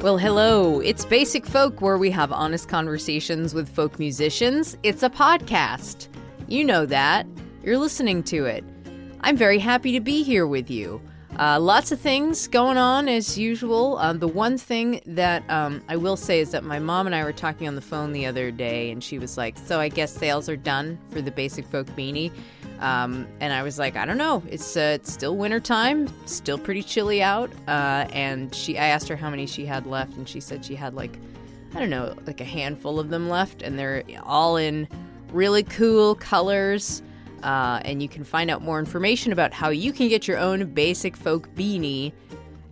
Well, hello. It's Basic Folk, where we have honest conversations with folk musicians. It's a podcast. You know that. You're listening to it. I'm very happy to be here with you. Lots of things going on as usual. The one thing that I will say is that my mom and I were talking on the phone the other day, and she was like, so I guess sales are done for the Basic Folk beanie. And I was like, I don't know. It's still wintertime, still pretty chilly out. And I asked her how many she had left, and she said she had like a handful of them left, and they're all in really cool colors. And you can find out more information about how you can get your own Basic Folk beanie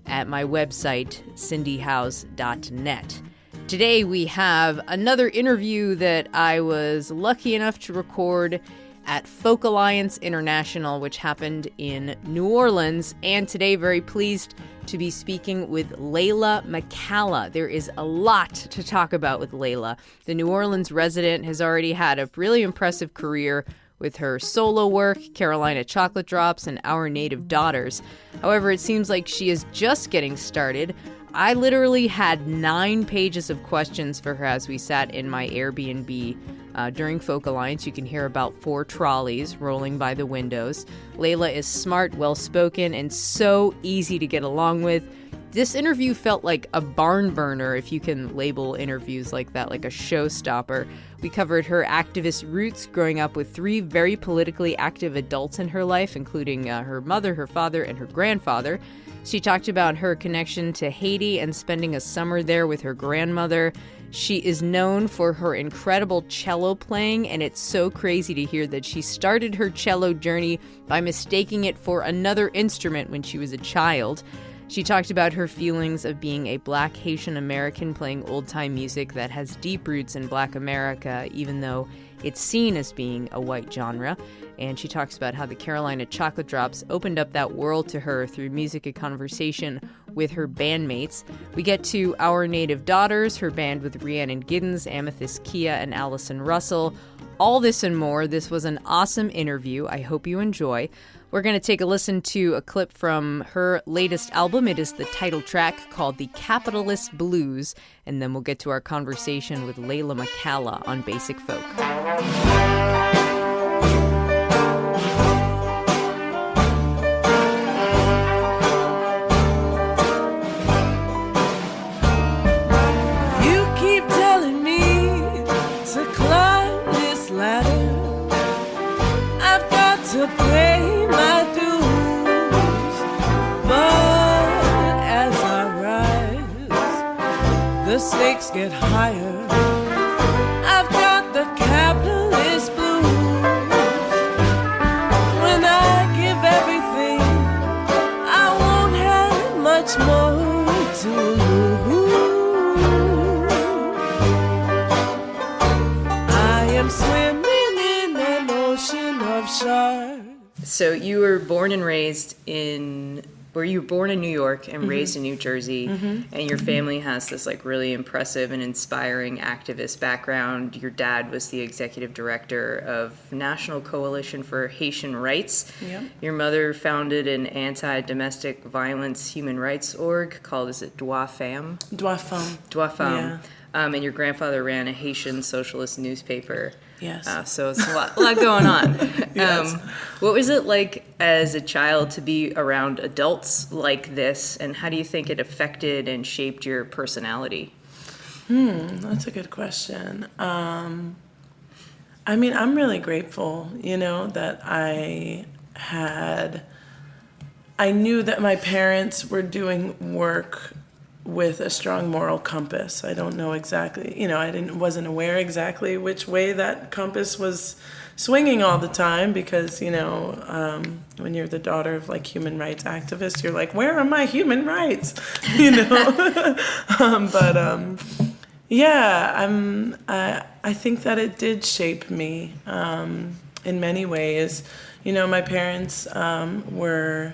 at my website, cindyhouse.net. Today we have another interview that I was lucky enough to record at Folk Alliance International, which happened in New Orleans. And today, very pleased to be speaking with Leyla McCalla. There is a lot to talk about with Leyla. The New Orleans resident has already had a really impressive career with her solo work, Carolina Chocolate Drops, and Our Native Daughters. However, it seems like she is just getting started. I literally had 9 pages of questions for her as we sat in my Airbnb during Folk Alliance. You can hear about 4 trolleys rolling by the windows. Leyla is smart, well-spoken, and so easy to get along with. This interview felt like a barn burner, if you can label interviews like that, like a showstopper. We covered her activist roots, growing up with 3 very politically active adults in her life, including her mother, her father, and her grandfather. She talked about her connection to Haiti and spending a summer there with her grandmother. She is known for her incredible cello playing, and it's so crazy to hear that she started her cello journey by mistaking it for another instrument when she was a child. She talked about her feelings of being a Black Haitian American playing old-time music that has deep roots in Black America, even though it's seen as being a white genre. And she talks about how the Carolina Chocolate Drops opened up that world to her through music and conversation with her bandmates. We get to Our Native Daughters, her band with Rhiannon Giddens, Amythyst, Kiah, and Allison Russell. All this and more. This was an awesome interview. I hope you enjoy. We're going to take a listen to a clip from her latest album. It is the title track called The Capitalist Blues, and then we'll get to our conversation with Leyla McCalla on Basic Folk. To pay my dues, but as I rise, the stakes get higher. I've got the capitalist blues. When I give everything, I won't have much more to lose. I am swimming in an ocean of sharks. So you were born and raised in, you were born in New York and raised in New Jersey, and your family has this like really impressive and inspiring activist background. Your dad was the executive director of National Coalition for Haitian Rights. Yep. Your mother founded an anti-domestic violence human rights org called, is it Droit Femme? Droit Femme. Droit Femme. Yeah. And your grandfather ran a Haitian socialist newspaper. Yes. So it's a lot going on. Yes. What was it like as a child to be around adults like this, and how do you think it affected and shaped your personality? That's a good question. I mean, I'm really grateful, that I knew that my parents were doing work with a strong moral compass. I don't know exactly, wasn't aware exactly which way that compass was swinging all the time because, when you're the daughter of like human rights activists, you're like, where are my human rights? I think that it did shape me in many ways. My parents were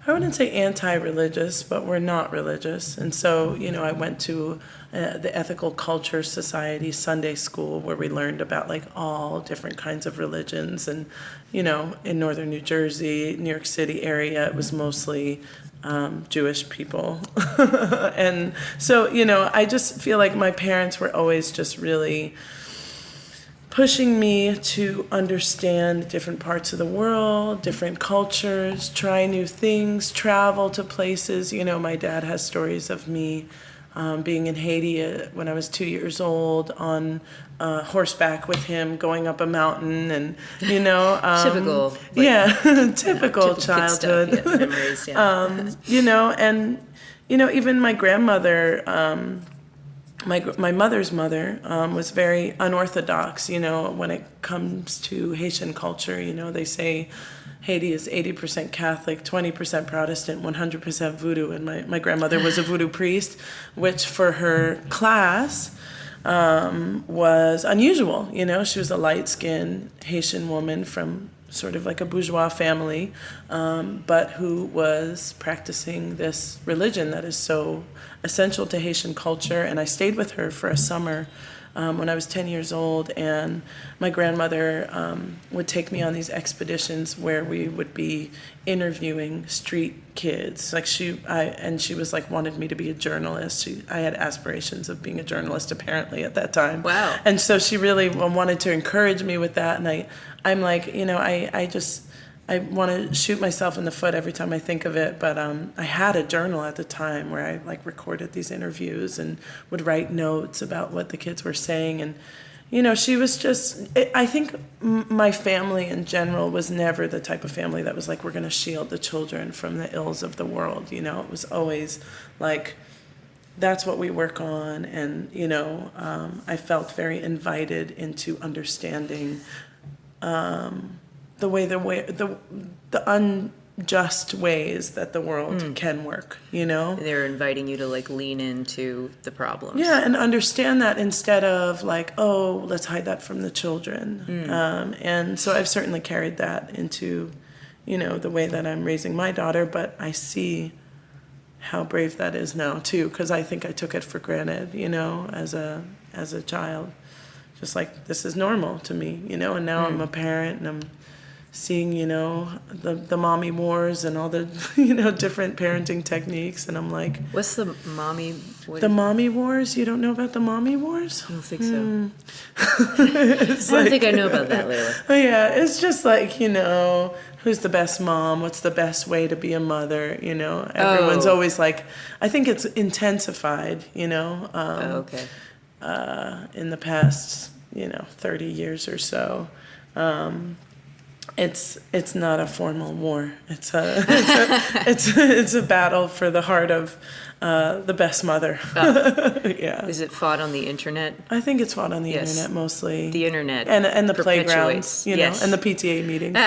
I wouldn't say anti-religious, but we're not religious. And so, I went to the Ethical Culture Society Sunday school where we learned about like all different kinds of religions. And, in northern New Jersey, New York City area, it was mostly Jewish people. And so, I just feel like my parents were always just really pushing me to understand different parts of the world, different cultures, try new things, travel to places. My dad has stories of me being in Haiti when I was 2 years old on horseback with him, going up a mountain, and typical, typical childhood kid stuff, memories. Yeah. And even my grandmother. My mother's mother was very unorthodox, when it comes to Haitian culture. They say Haiti is 80% Catholic, 20% Protestant, 100% voodoo. And my grandmother was a voodoo priest, which for her class was unusual. She was a light-skinned Haitian woman from sort of like a bourgeois family, but who was practicing this religion that is so essential to Haitian culture. And I stayed with her for a summer when I was 10 years old, and my grandmother would take me on these expeditions where we would be interviewing street kids. Like she was like wanted me to be a journalist. I had aspirations of being a journalist apparently at that time. Wow. And so she really wanted to encourage me with that, and I'm like, I want to shoot myself in the foot every time I think of it, but I had a journal at the time where I like recorded these interviews and would write notes about what the kids were saying. And, she was just, I think my family in general was never the type of family that was like, we're going to shield the children from the ills of the world. It was always like, that's what we work on. And, I felt very invited into understanding the unjust ways that the world can work, They're inviting you to like lean into the problems. Yeah, and understand that instead of like, oh, let's hide that from the children. And so I've certainly carried that into, the way that I'm raising my daughter, but I see how brave that is now too, because I think I took it for granted, as a child. Just like, this is normal to me, and now I'm a parent and I'm seeing, the mommy wars and all the, different parenting techniques. And I'm like... What's the mommy... The mommy wars? You don't know about the mommy wars? I don't think so. I don't think I know about that, Leyla. Yeah, it's just like, who's the best mom? What's the best way to be a mother? Everyone's always like... I think it's intensified, okay. In the past, 30 years or so. It's not a formal war. It's a battle for the heart of the best mother. Oh. Yeah. Is it fought on the internet? I think it's fought on the internet mostly. The internet and the playgrounds, yes. and the PTA meetings.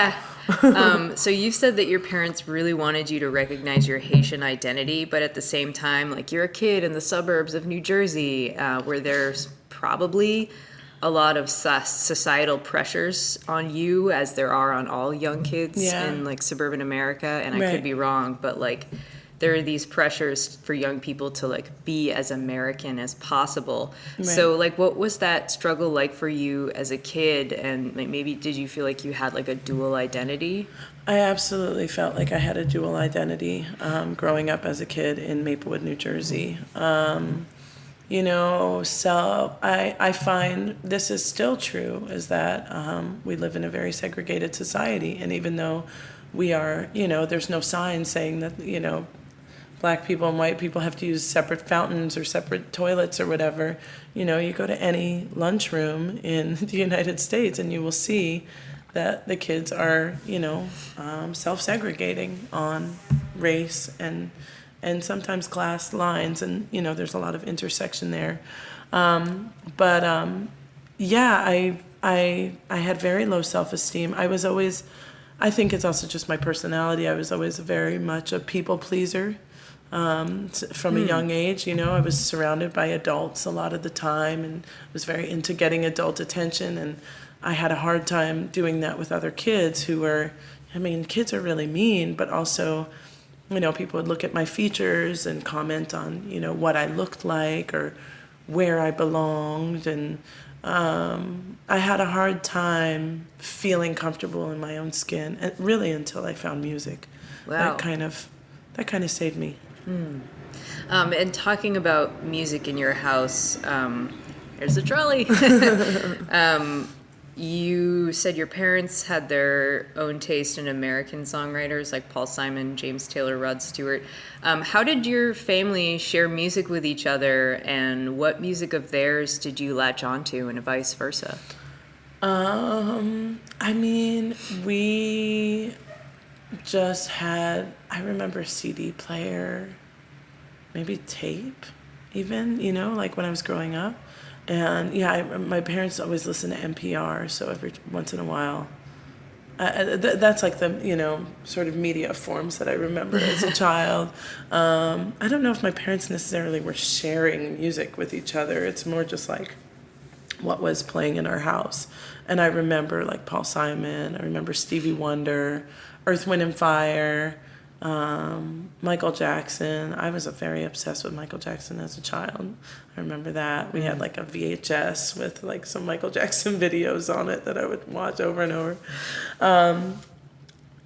So you've said that your parents really wanted you to recognize your Haitian identity, but at the same time, like you're a kid in the suburbs of New Jersey, where there's probably a lot of societal pressures on you, as there are on all young kids in like suburban America. And I could be wrong, but like there are these pressures for young people to like be as American as possible. Right. So like, what was that struggle like for you as a kid? And like, maybe did you feel like you had like a dual identity? I absolutely felt like I had a dual identity growing up as a kid in Maplewood, New Jersey. So I find this is still true, is that we live in a very segregated society. And even though we are, there's no sign saying that, Black people and white people have to use separate fountains or separate toilets or whatever, you go to any lunchroom in the United States and you will see that the kids are, self-segregating on race and sometimes class lines, and there's a lot of intersection there. I had very low self-esteem. I think it's also just my personality. I was always very much a people pleaser from a young age. I was surrounded by adults a lot of the time and was very into getting adult attention, and I had a hard time doing that with other kids who were, kids are really mean, but also people would look at my features and comment on, what I looked like or where I belonged. And I had a hard time feeling comfortable in my own skin, and really until I found music. Wow. That kind of saved me. And talking about music in your house, there's a trolley. You said your parents had their own taste in American songwriters like Paul Simon, James Taylor, Rod Stewart. How did your family share music with each other, and what music of theirs did you latch onto, and vice versa? We just had, I remember CD player, maybe tape even, like when I was growing up. And my parents always listened to NPR, so every once in a while, that's like the, sort of media forms that I remember as a child. I don't know if my parents necessarily were sharing music with each other. It's more just like what was playing in our house. And I remember like Paul Simon, I remember Stevie Wonder, Earth, Wind and Fire, Michael Jackson. I was very obsessed with Michael Jackson as a child. I remember that. We had like a VHS with like some Michael Jackson videos on it that I would watch over and over. And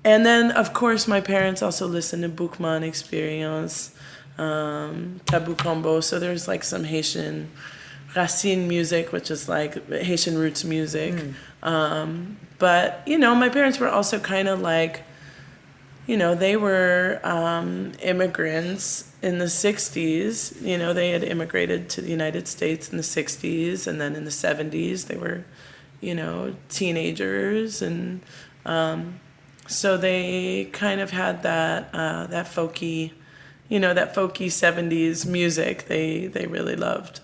then, of course, my parents also listened to Boukman Experience, Tabou Combo. So there's like some Haitian Racine music, which is like Haitian roots music. But, my parents were also kind of like, they were immigrants in the 60s. They had immigrated to the United States in the 60s, and then in the 70s they were, teenagers. And so they kind of had that folky, that folky 70s music they really loved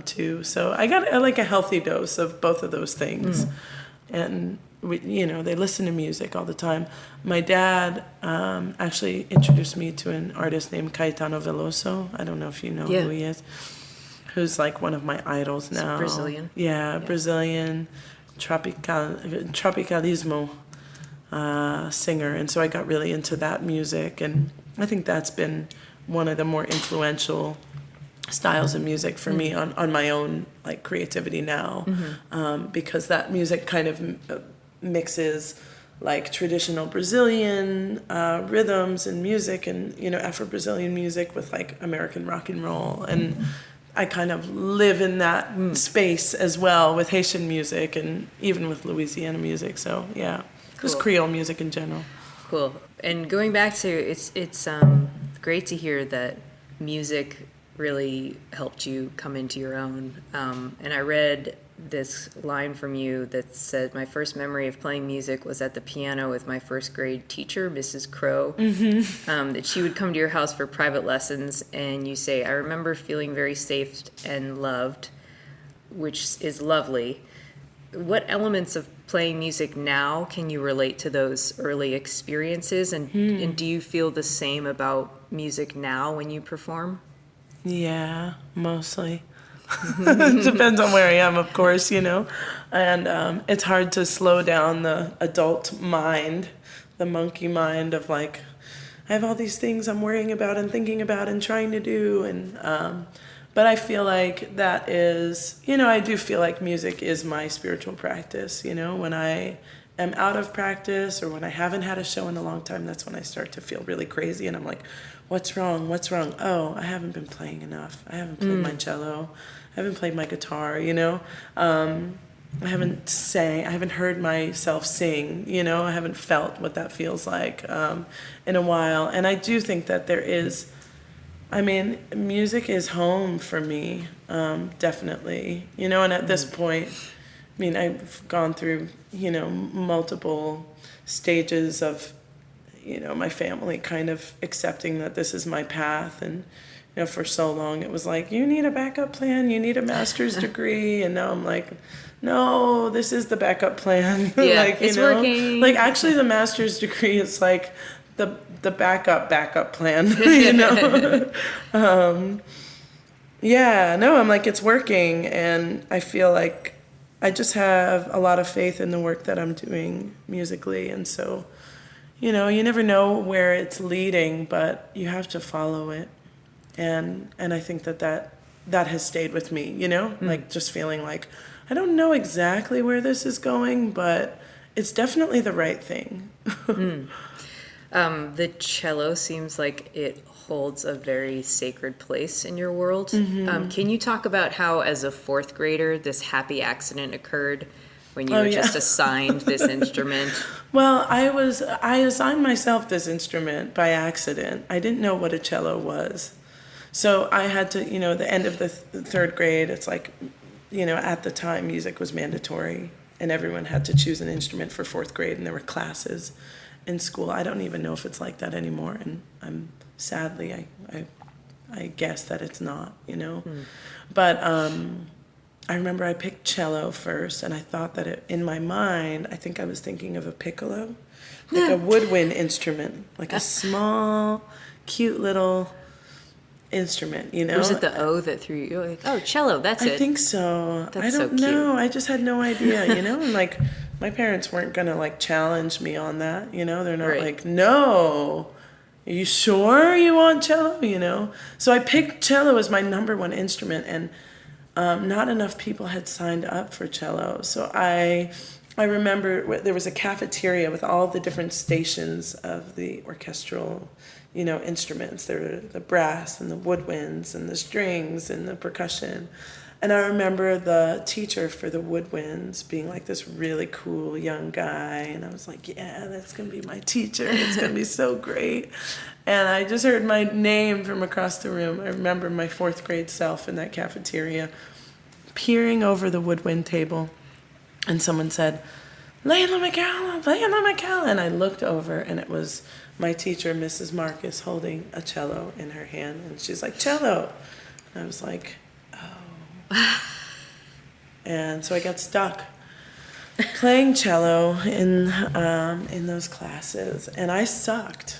too. So I got like a healthy dose of both of those things. And they listen to music all the time. My dad actually introduced me to an artist named Caetano Veloso. I don't know if you know who he is. Who's like one of my idols now. He's Brazilian. Yeah, Brazilian tropicalismo singer. And so I got really into that music. And I think that's been one of the more influential styles of music for me on my own like creativity now. Because that music kind of mixes like traditional Brazilian rhythms and music and, Afro-Brazilian music with like American rock and roll. And I kind of live in that space as well with Haitian music and even with Louisiana music. So yeah, just Creole music in general. Cool. And going back to, it's great to hear that music really helped you come into your own. And I read this line from you that said, "My first memory of playing music was at the piano with my first grade teacher, Mrs. Crow, that she would come to your house for private lessons." And you say, "I remember feeling very safe and loved," which is lovely. What elements of playing music now can you relate to those early experiences? And do you feel the same about music now when you perform? Yeah, mostly. It depends on where I am, of course, and it's hard to slow down the adult mind, the monkey mind of like, I have all these things I'm worrying about and thinking about and trying to do. And but I feel like that is, I do feel like music is my spiritual practice. When I am out of practice or when I haven't had a show in a long time, that's when I start to feel really crazy. And I'm like, what's wrong? Oh, I haven't been playing enough. I haven't played my cello. I haven't played my guitar, I haven't sang. I haven't heard myself sing, I haven't felt what that feels like in a while. And I do think that there is, music is home for me, definitely, and at this point, I've gone through, multiple stages of, my family kind of accepting that this is my path. And for so long it was like, you need a backup plan, you need a master's degree, and now I'm like, no, this is the backup plan. Yeah, it's working. Like actually the master's degree is like the backup plan. I'm like, it's working, and I feel like I just have a lot of faith in the work that I'm doing musically. And so you never know where it's leading, but you have to follow it. And I think that has stayed with me, like just feeling like, I don't know exactly where this is going, but it's definitely the right thing. The cello seems like it holds a very sacred place in your world. Can you talk about how, as a fourth grader, this happy accident occurred when you were just assigned this instrument? Well, I assigned myself this instrument by accident. I didn't know what a cello was. So I had to, the end of the third grade, it's like, at the time music was mandatory and everyone had to choose an instrument for fourth grade, and there were classes in school. I don't even know if it's like that anymore, and sadly I guess that it's not, But I remember I picked cello first, and I thought that in my mind, I think I was thinking of a piccolo, like a woodwind instrument, like a small, cute little instrument, Was it the O that threw you? Like, oh, cello, that's it. I think so. That's I don't so know. cute. I just had no idea, and like my parents weren't gonna like challenge me on that, They're not like, no, are you sure you want cello, So I picked cello as my number one instrument, and not enough people had signed up for cello. So I remember there was a cafeteria with all the different stations of the orchestral instruments. There were the brass and the woodwinds and the strings and the percussion. And I remember the teacher for the woodwinds being like this really cool young guy. And I was like, yeah, that's going to be my teacher. It's going to be so great. And I just heard my name from across the room. I remember my fourth grade self in that cafeteria peering over the woodwind table. And someone said, Leyla McCalla. And I looked over, and it was my teacher, Mrs. Marcus, holding a cello in her hand. And she's like, cello. And I was like, oh. And so I got stuck playing cello in those classes. And I sucked.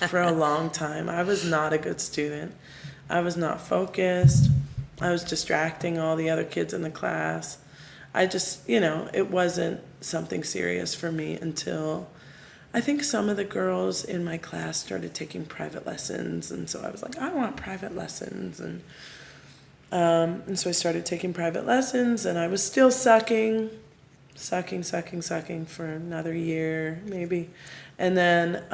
For a long time. I was not a good student. I was not focused. I was distracting all the other kids in the class. I just, it wasn't something serious for me until I think some of the girls in my class started taking private lessons. And so I was like, I want private lessons. And so I started taking private lessons, and I was still sucking for another year, maybe. And then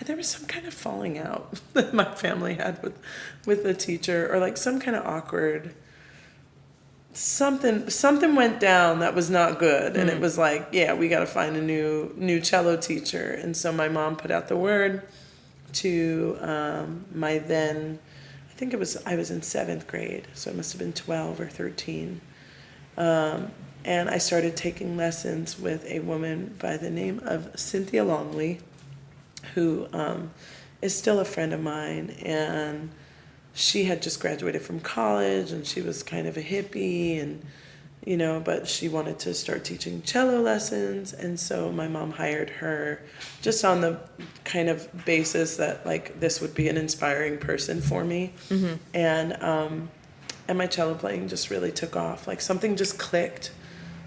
there was some kind of falling out that my family had with the teacher, or like some kind of awkward, something went down that was not good. And it was like, yeah, we got to find a new cello teacher. And so my mom put out the word to my then, I was in 7th grade, so it must have been 12 or 13. And I started taking lessons with a woman by the name of Cynthia Longley, who is still a friend of mine. And she had just graduated from college, and she was kind of a hippie, and but she wanted to start teaching cello lessons. And so my mom hired her just on the kind of basis that like this would be an inspiring person for me. And my cello playing just really took off. Like something just clicked,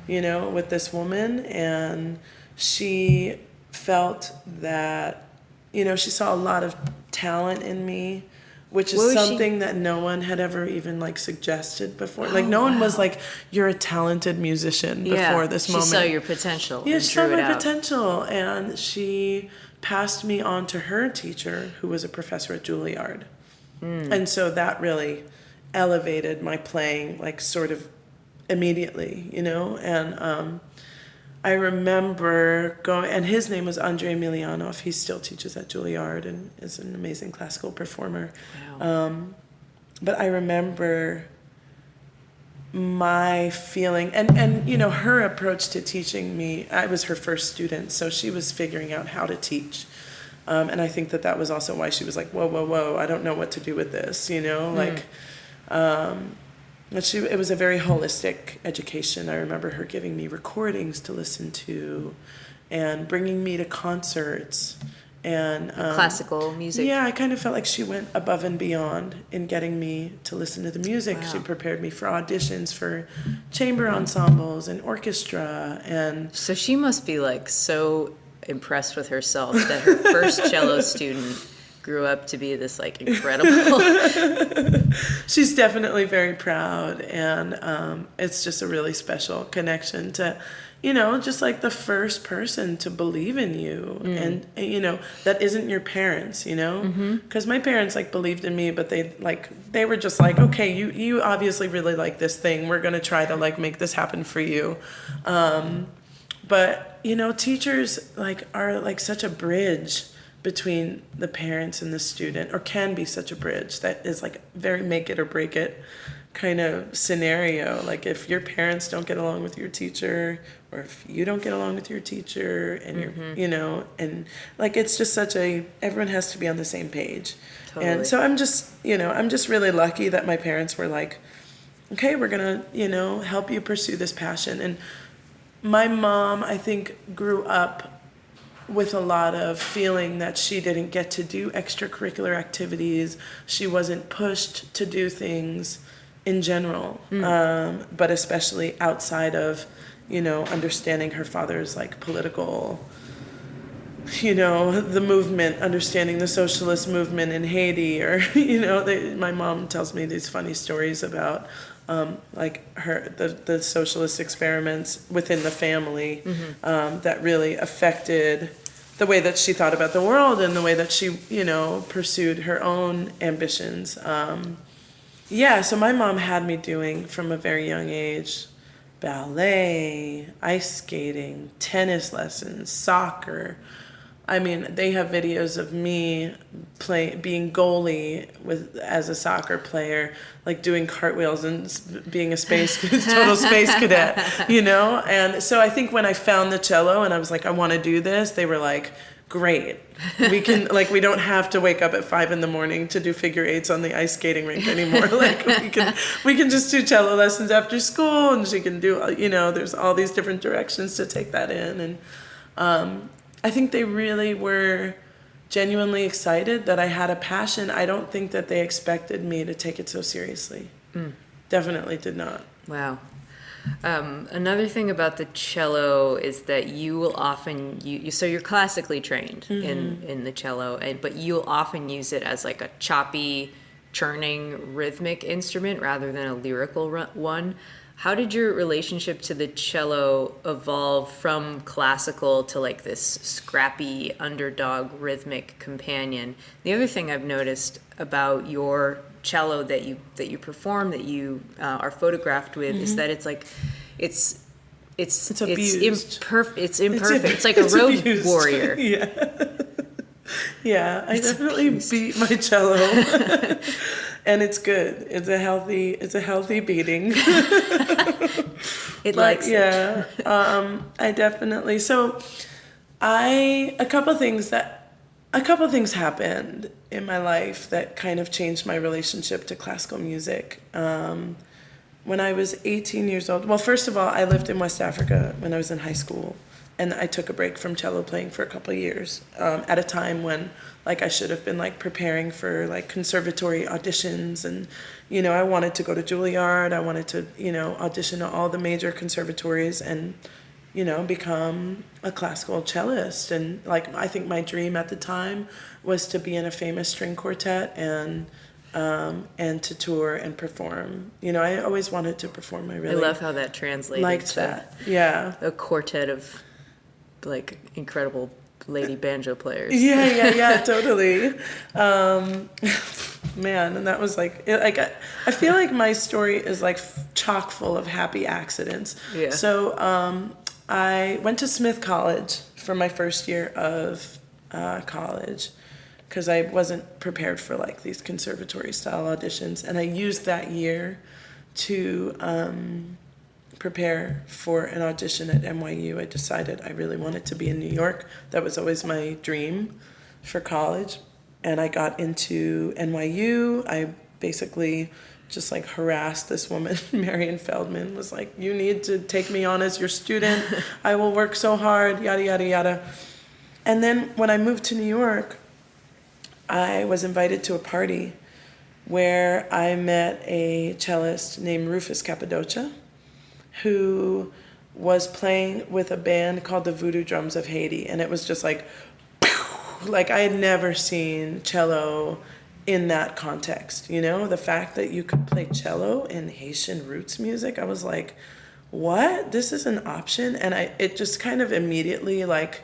with this woman. And she felt that, she saw a lot of talent in me, which is something that no one had ever even like suggested before. Like no one was like, you're a talented musician before this moment. She saw your potential. Yeah, she saw my potential. And she passed me on to her teacher, who was a professor at Juilliard. And so that really elevated my playing, like sort of immediately, and I remember going, and his name was Andrei Emilianov. He still teaches at Juilliard and is an amazing classical performer. Wow. But I remember my feeling, and her approach to teaching me, I was her first student, so she was figuring out how to teach. And I think that was also why she was like, whoa, I don't know what to do with this, But it was a very holistic education. I remember her giving me recordings to listen to and bringing me to concerts and classical music. Yeah, I kind of felt like she went above and beyond in getting me to listen to the music. Wow. She prepared me for auditions for chamber ensembles and orchestra, and So she must be like so impressed with herself that her first cello student grew up to be this like incredible. she's definitely very proud, and it's just a really special connection to, just like the first person to believe in you, and that isn't your parents, because my parents like believed in me, but they were just like, okay, you obviously really like this thing, we're gonna try to like make this happen for you, but teachers like are like such a bridge between the parents and the student, or can be such a bridge that is like very make it or break it kind of scenario. Like if your parents don't get along with your teacher, or if you don't get along with your teacher, and you're, and like it's just everyone has to be on the same page. Totally. And so I'm just really lucky that my parents were like, okay, we're gonna, help you pursue this passion. And my mom, I think, grew up with a lot of feeling that she didn't get to do extracurricular activities. She wasn't pushed to do things in general, but especially outside of, understanding her father's like political, the movement, understanding the socialist movement in Haiti, or, my mom tells me these funny stories about like the socialist experiments within the family, that really affected the way that she thought about the world and the way that she, pursued her own ambitions. So my mom had me doing from a very young age ballet, ice skating, tennis lessons, soccer. I mean, they have videos of me being goalie as a soccer player, like doing cartwheels and being a total space cadet, And so I think when I found the cello and I was like, I want to do this, they were like, great. We can, like, we don't have to wake up at 5 a.m. to do figure eights on the ice skating rink anymore. Like we can just do cello lessons after school, and she can do, there's all these different directions to take that in. And, I think they really were genuinely excited that I had a passion. I don't think that they expected me to take it so seriously. Definitely did not. Wow. Another thing about the cello is that you will often, so you're classically trained in the cello, but you'll often use it as like a choppy, churning, rhythmic instrument rather than a lyrical one. How did your relationship to the cello evolve from classical to like this scrappy underdog rhythmic companion? The other thing I've noticed about your cello that you perform, that you are photographed with, is that it's like it's imperfect. It's like a road abused. Warrior. Yeah, I definitely beat my cello, and it's good. It's a healthy beating. It likes it. I definitely. So, a couple things happened in my life that kind of changed my relationship to classical music. When I was 18 years old, well, first of all, I lived in West Africa when I was in high school. And I took a break from cello playing for a couple of years, at a time when, like, I should have been, like, preparing for, like, conservatory auditions. And, I wanted to go to Juilliard. I wanted to, audition at all the major conservatories and, become a classical cellist. And, like, I think my dream at the time was to be in a famous string quartet and to tour and perform. I always wanted to perform. I love how that translated. Liked that. Yeah. A quartet of like incredible lady banjo players. Yeah, totally. Man, and that was like I feel like my story is like chock full of happy accidents. Yeah. So I went to Smith College for my first year of college because I wasn't prepared for like these conservatory style auditions, and I used that year to prepare for an audition at NYU. I decided I really wanted to be in New York. That was always my dream for college. And I got into NYU. I basically just like harassed this woman, Marion Feldman, was like, you need to take me on as your student. I will work so hard, yada, yada, yada. And then when I moved to New York, I was invited to a party where I met a cellist named Rufus Cappadocia, who was playing with a band called the Voodoo Drums of Haiti. And it was just like, like I had never seen cello in that context, you know? The fact that you could play cello in Haitian roots music, I was like, what? This is an option? And it just kind of immediately like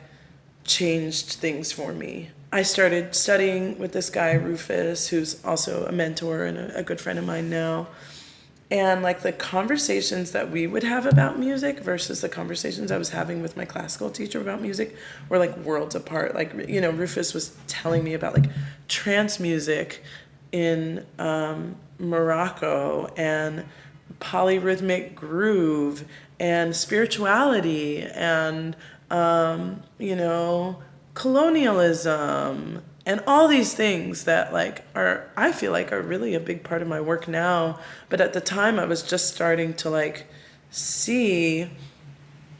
changed things for me. I started studying with this guy, Rufus, who's also a mentor and a good friend of mine now. And like the conversations that we would have about music versus the conversations I was having with my classical teacher about music were like worlds apart. Like, you know, Rufus was telling me about like trance music in Morocco and polyrhythmic groove and spirituality and, you know, colonialism and all these things that like are, I feel like are really a big part of my work now. But at the time I was just starting to like see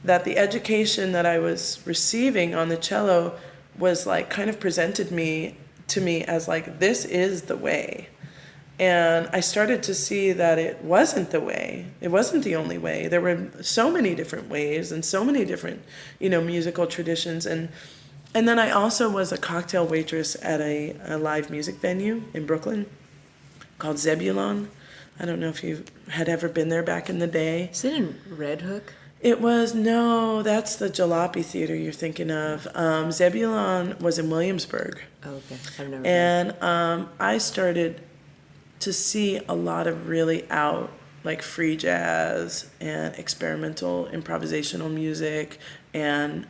that the education that I was receiving on the cello was like kind of presented to me as like, this is the way. And I started to see that it wasn't the way. It wasn't the only way. There were so many different ways and so many different, you know, musical traditions. And then I also was a cocktail waitress at a live music venue in Brooklyn called Zebulon. I don't know if you had ever been there back in the day. Is it in Red Hook? It was, no, that's the Jalopy Theater you're thinking of. Zebulon was in Williamsburg. Oh, okay. I've never been. And I started to see a lot of really out, like free jazz and experimental improvisational music and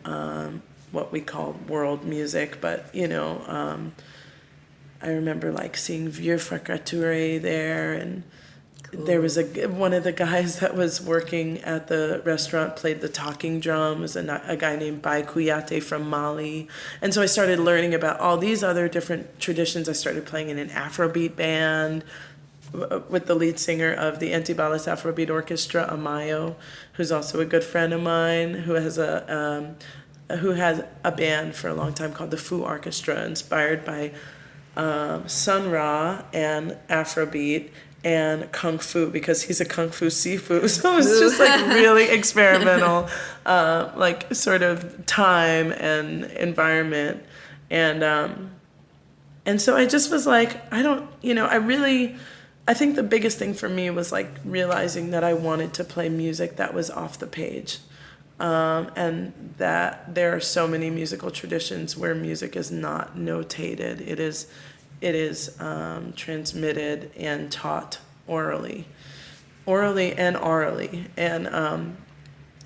what we call world music, but you know, I remember like seeing Vieux Fracrature there, and cool. There was one of the guys that was working at the restaurant played the talking drums, and a guy named Bai Kuyate from Mali, and so I started learning about all these other different traditions. I started playing in an Afrobeat band with the lead singer of the Antibalas Afrobeat Orchestra, Amayo, who's also a good friend of mine, who has a band for a long time called the Fu Orchestra, inspired by Sun Ra and Afrobeat and Kung Fu, because he's a Kung Fu Sifu. So it was just like really experimental, like sort of time and environment. And so I just was like, I think the biggest thing for me was like realizing that I wanted to play music that was off the page. And that there are so many musical traditions where music is not notated. It is transmitted and taught orally and orally. And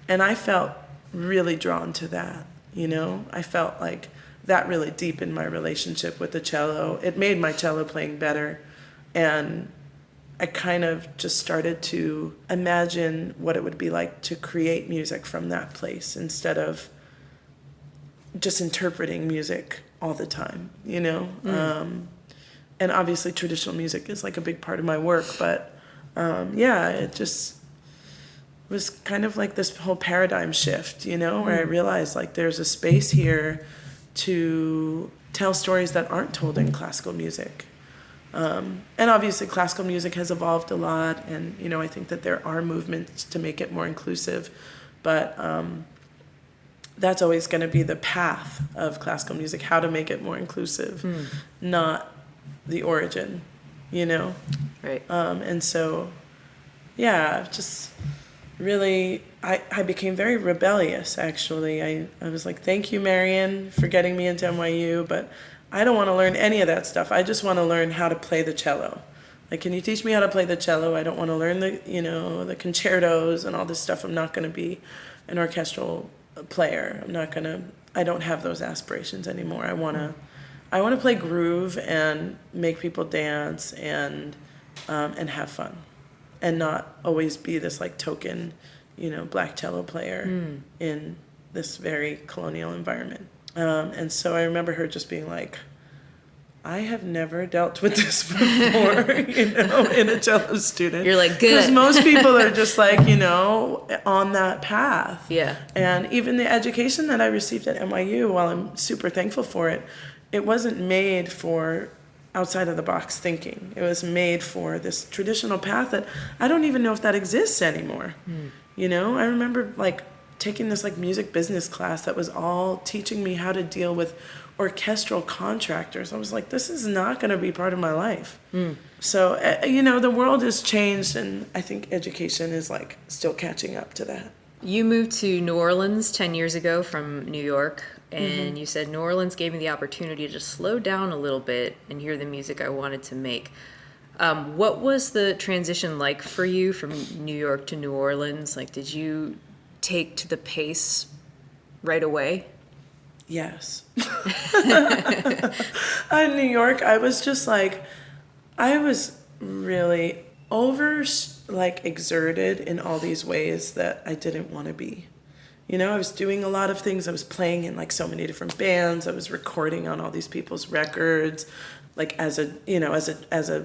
I felt really drawn to that, you know? I felt like that really deepened my relationship with the cello. It made my cello playing better. And I kind of just started to imagine what it would be like to create music from that place instead of just interpreting music all the time, you know? And obviously traditional music is like a big part of my work, but it just was kind of like this whole paradigm shift, you know, where I realized like there's a space here to tell stories that aren't told in classical music. And obviously classical music has evolved a lot, and, you know, I think that there are movements to make it more inclusive, but that's always going to be the path of classical music, how to make it more inclusive, not the origin, you know? Right. And so, just really, I became very rebellious, actually. I was like, thank you, Marion, for getting me into NYU, but I don't want to learn any of that stuff. I just want to learn how to play the cello. Like, can you teach me how to play the cello? I don't want to learn the concertos and all this stuff. I'm not going to be an orchestral player. I don't have those aspirations anymore. I want to play groove and make people dance and have fun, and not always be this like token, black cello player in this very colonial environment. And so I remember her just being like, I have never dealt with this before, in a cello student. You're like, good. Because most people are just like, on that path. Yeah. And even the education that I received at NYU, while I'm super thankful for it, it wasn't made for outside of the box thinking. It was made for this traditional path that I don't even know if that exists anymore. I remember like taking this like music business class that was all teaching me how to deal with orchestral contractors. I was like, this is not going to be part of my life. So, the world has changed, and I think education is like still catching up to that. You moved to New Orleans 10 years ago from New York, and you said New Orleans gave me the opportunity to slow down a little bit and hear the music I wanted to make. What was the transition like for you from New York to New Orleans? Like, did you take to the pace right away? Yes. In New York, I was just like, I was really exerted in all these ways that I didn't want to be. I was doing a lot of things. I was playing in like so many different bands. I was recording on all these people's records, like as a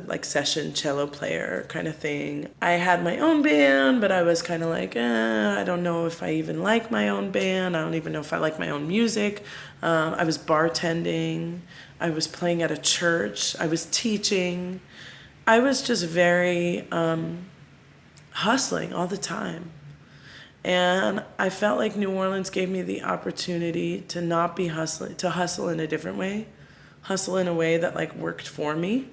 like session cello player kind of thing. I had my own band, but I was kind of like, I don't know if I even like my own band. I don't even know if I like my own music. I was bartending. I was playing at a church. I was teaching. I was just very hustling all the time. And I felt like New Orleans gave me the opportunity to not be hustling, to hustle in a different way, hustle in a way that like worked for me.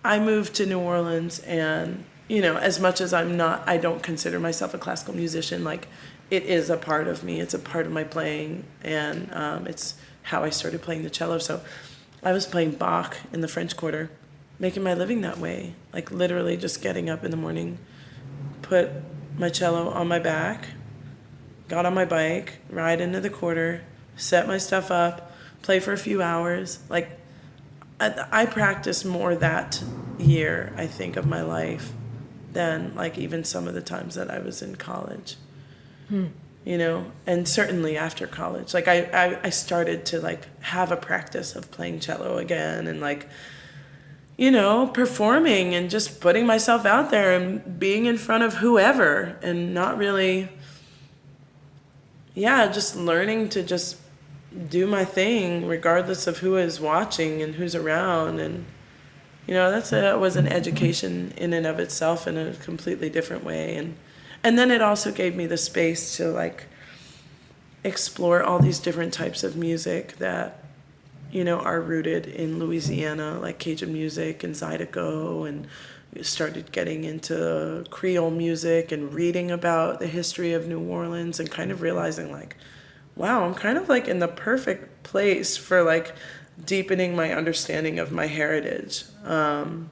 I moved to New Orleans, and, as much as I don't consider myself a classical musician, like it is a part of me. It's a part of my playing, and it's how I started playing the cello. So I was playing Bach in the French Quarter, making my living that way, like literally just getting up in the morning, put my cello on my back, got on my bike, ride into the quarter, set my stuff up, play for a few hours. Like, I practiced more that year, I think, of my life than like even some of the times that I was in college. And certainly after college, like I started to like have a practice of playing cello again, and like, performing and just putting myself out there and being in front of whoever, and not really, just learning to just do my thing regardless of who is watching and who's around. And, that was an education in and of itself in a completely different way. And then it also gave me the space to like explore all these different types of music that, are rooted in Louisiana, like Cajun music and Zydeco, and started getting into Creole music and reading about the history of New Orleans, and kind of realizing like, wow, I'm kind of like in the perfect place for like deepening my understanding of my heritage. And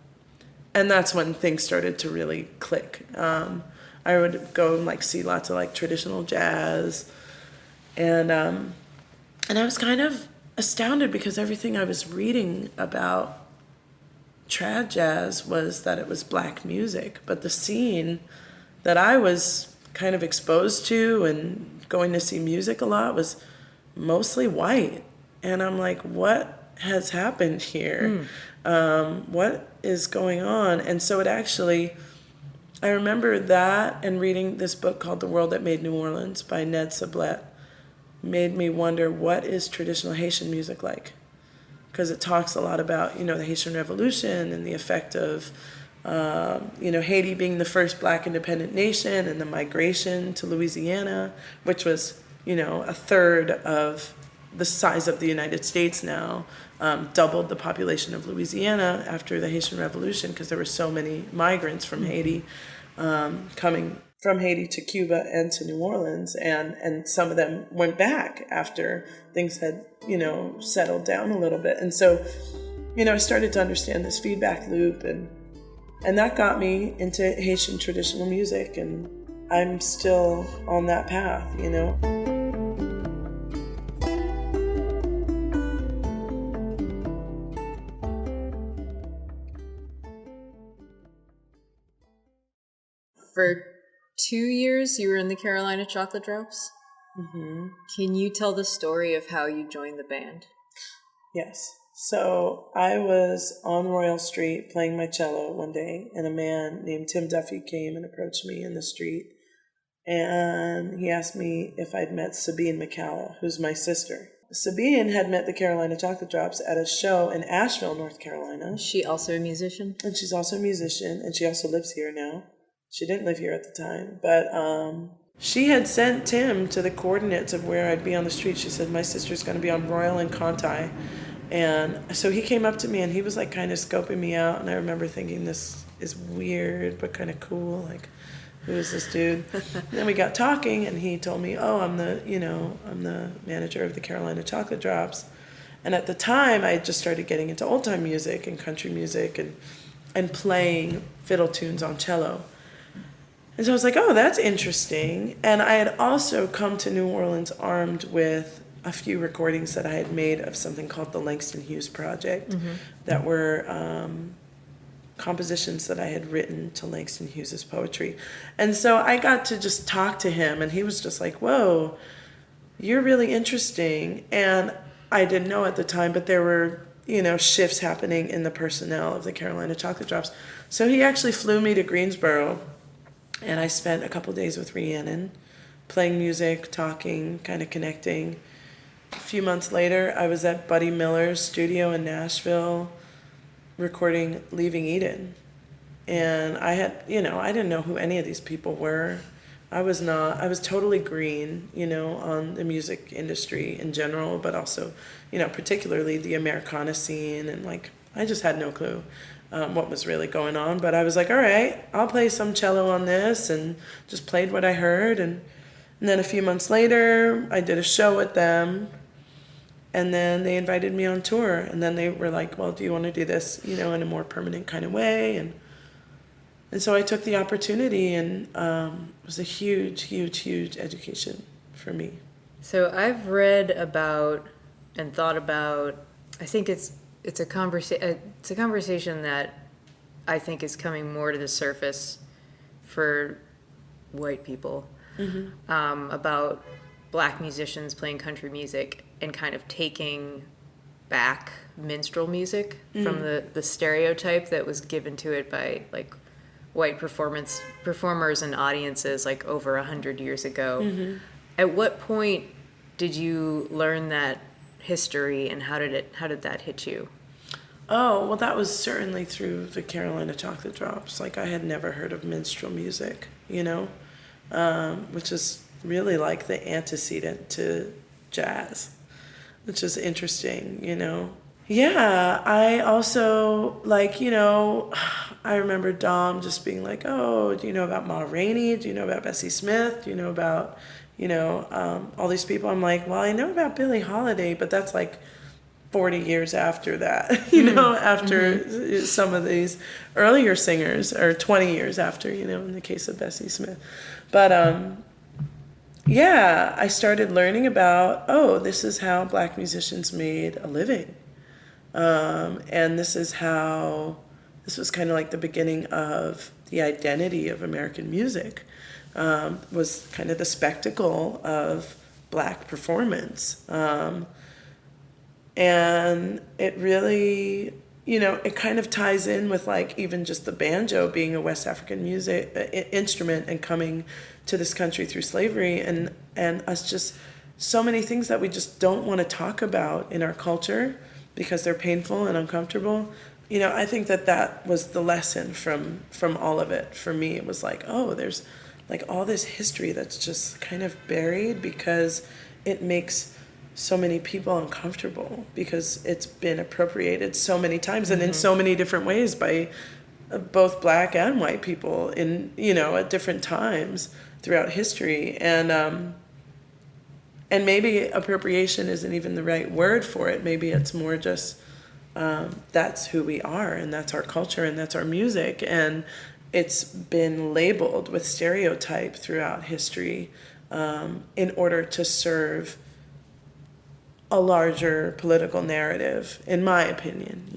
that's when things started to really click. I would go and like see lots of like traditional jazz, and I was kind of astounded because everything I was reading about trad jazz was that it was black music, but the scene that I was kind of exposed to and going to see music a lot was mostly white. And I'm like, what has happened here? What is going on? And so I remember that, and reading this book called The World That Made New Orleans by Ned Sublette made me wonder, what is traditional Haitian music like? Because it talks a lot about, the Haitian Revolution and the effect of, Haiti being the first Black independent nation, and the migration to Louisiana, which was, a third of the size of the United States now, doubled the population of Louisiana after the Haitian Revolution, because there were so many migrants from Haiti coming from Haiti to Cuba and to New Orleans, and some of them went back after things had, settled down a little bit. And so, I started to understand this feedback loop, and that got me into Haitian traditional music, and I'm still on that path, For 2 years, you were in the Carolina Chocolate Drops? Mm-hmm. Can you tell the story of how you joined the band? Yes. So I was on Royal Street playing my cello one day, and a man named Tim Duffy came and approached me in the street. And he asked me if I'd met Sabine McCalla, who's my sister. Sabine had met the Carolina Chocolate Drops at a show in Asheville, North Carolina. Is she also a musician? And she's also a musician, and she also lives here now. She didn't live here at the time, but she had sent Tim to the coordinates of where I'd be on the street. She said, my sister's going to be on Royal and Conti. And so he came up to me, and he was like kind of scoping me out, and I remember thinking, this is weird, but kind of cool, like, who is this dude? And then we got talking, and he told me, oh, I'm the manager of the Carolina Chocolate Drops. And at the time, I had just started getting into old-time music and country music and playing fiddle tunes on cello. And so I was like, oh, that's interesting. And I had also come to New Orleans armed with a few recordings that I had made of something called the Langston Hughes Project, that were compositions that I had written to Langston Hughes's poetry. And so I got to just talk to him, and he was just like, whoa, you're really interesting. And I didn't know at the time, but there were, shifts happening in the personnel of the Carolina Chocolate Drops. So he actually flew me to Greensboro, and I spent a couple days with Rhiannon, playing music, talking, kind of connecting. A few months later, I was at Buddy Miller's studio in Nashville, recording Leaving Eden. And I had, I didn't know who any of these people were. I was totally green, on the music industry in general, but also, particularly the Americana scene. And I just had no clue what was really going on. But I was like, all right, I'll play some cello on this, and just played what I heard. And then a few months later, I did a show with them. And then they invited me on tour, and then they were like, well, do you want to do this, in a more permanent kind of way? And so I took the opportunity, and it was a huge, huge, huge education for me. So I've read about and thought about, I think it's a conversation that I think is coming more to the surface for white people, about Black musicians playing country music and kind of taking back minstrel music from the stereotype that was given to it by white performers and audiences over 100 years ago. At what point did you learn that history, and how did that hit you? Oh, well, that was certainly through the Carolina Chocolate Drops. I had never heard of minstrel music, which is really the antecedent to jazz, which is interesting, Yeah, I also, I remember Dom just being like, oh, do you know about Ma Rainey? Do you know about Bessie Smith? Do you know about, all these people? I'm like, well, I know about Billie Holiday, but that's 40 years after that, after some of these earlier singers, or 20 years after, in the case of Bessie Smith. But, yeah, I started learning about, this is how Black musicians made a living. And this was kind of the beginning of the identity of American music, was kind of the spectacle of Black performance. And it really, it kind of ties in with even just the banjo being a West African music instrument and coming to this country through slavery, and us just so many things that we just don't want to talk about in our culture because they're painful and uncomfortable. I think that was the lesson from all of it. For me, it was there's all this history that's just kind of buried because it makes so many people uncomfortable because it's been appropriated so many times and in so many different ways by both Black and white people in, at different times throughout history. And maybe appropriation isn't even the right word for it. Maybe it's more just that's who we are, and that's our culture, and that's our music. And it's been labeled with stereotype throughout history in order to serve a larger political narrative, in my opinion,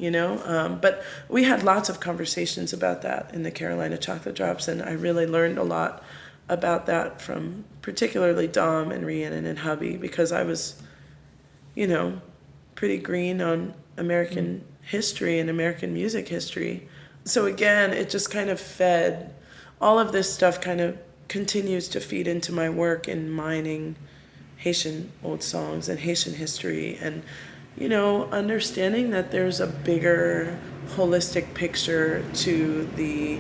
But we had lots of conversations about that in the Carolina Chocolate Drops, and I really learned a lot about that from particularly Dom and Rhiannon and hubby, because I was, pretty green on American history and American music history. So again, it just kind of fed, all of this stuff kind of continues to feed into my work in mining Haitian old songs and Haitian history, and, you know, understanding that there's a bigger holistic picture to the,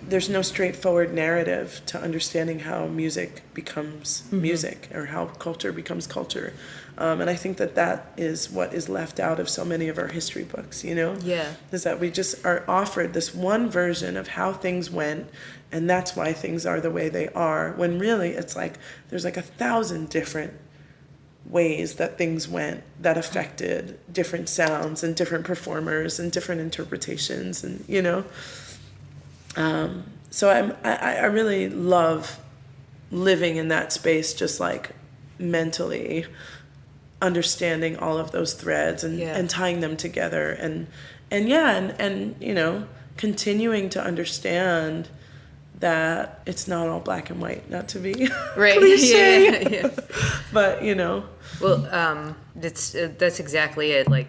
there's no straightforward narrative to understanding how music becomes music, or how culture becomes culture. And I think that that is what is left out of so many of our history books, you know? Yeah. Is that we just are offered this one version of how things went, and that's why things are the way they are, when really it's like there's like 1,000 different ways that things went that affected different sounds and different performers and different interpretations, and, you know? So I really love living in that space, just like mentally understanding all of those threads and tying them together, and you know, continuing to understand that it's not all black and white, not to be Right. cliche, Yeah. but, you know. Well, that's exactly it. Like,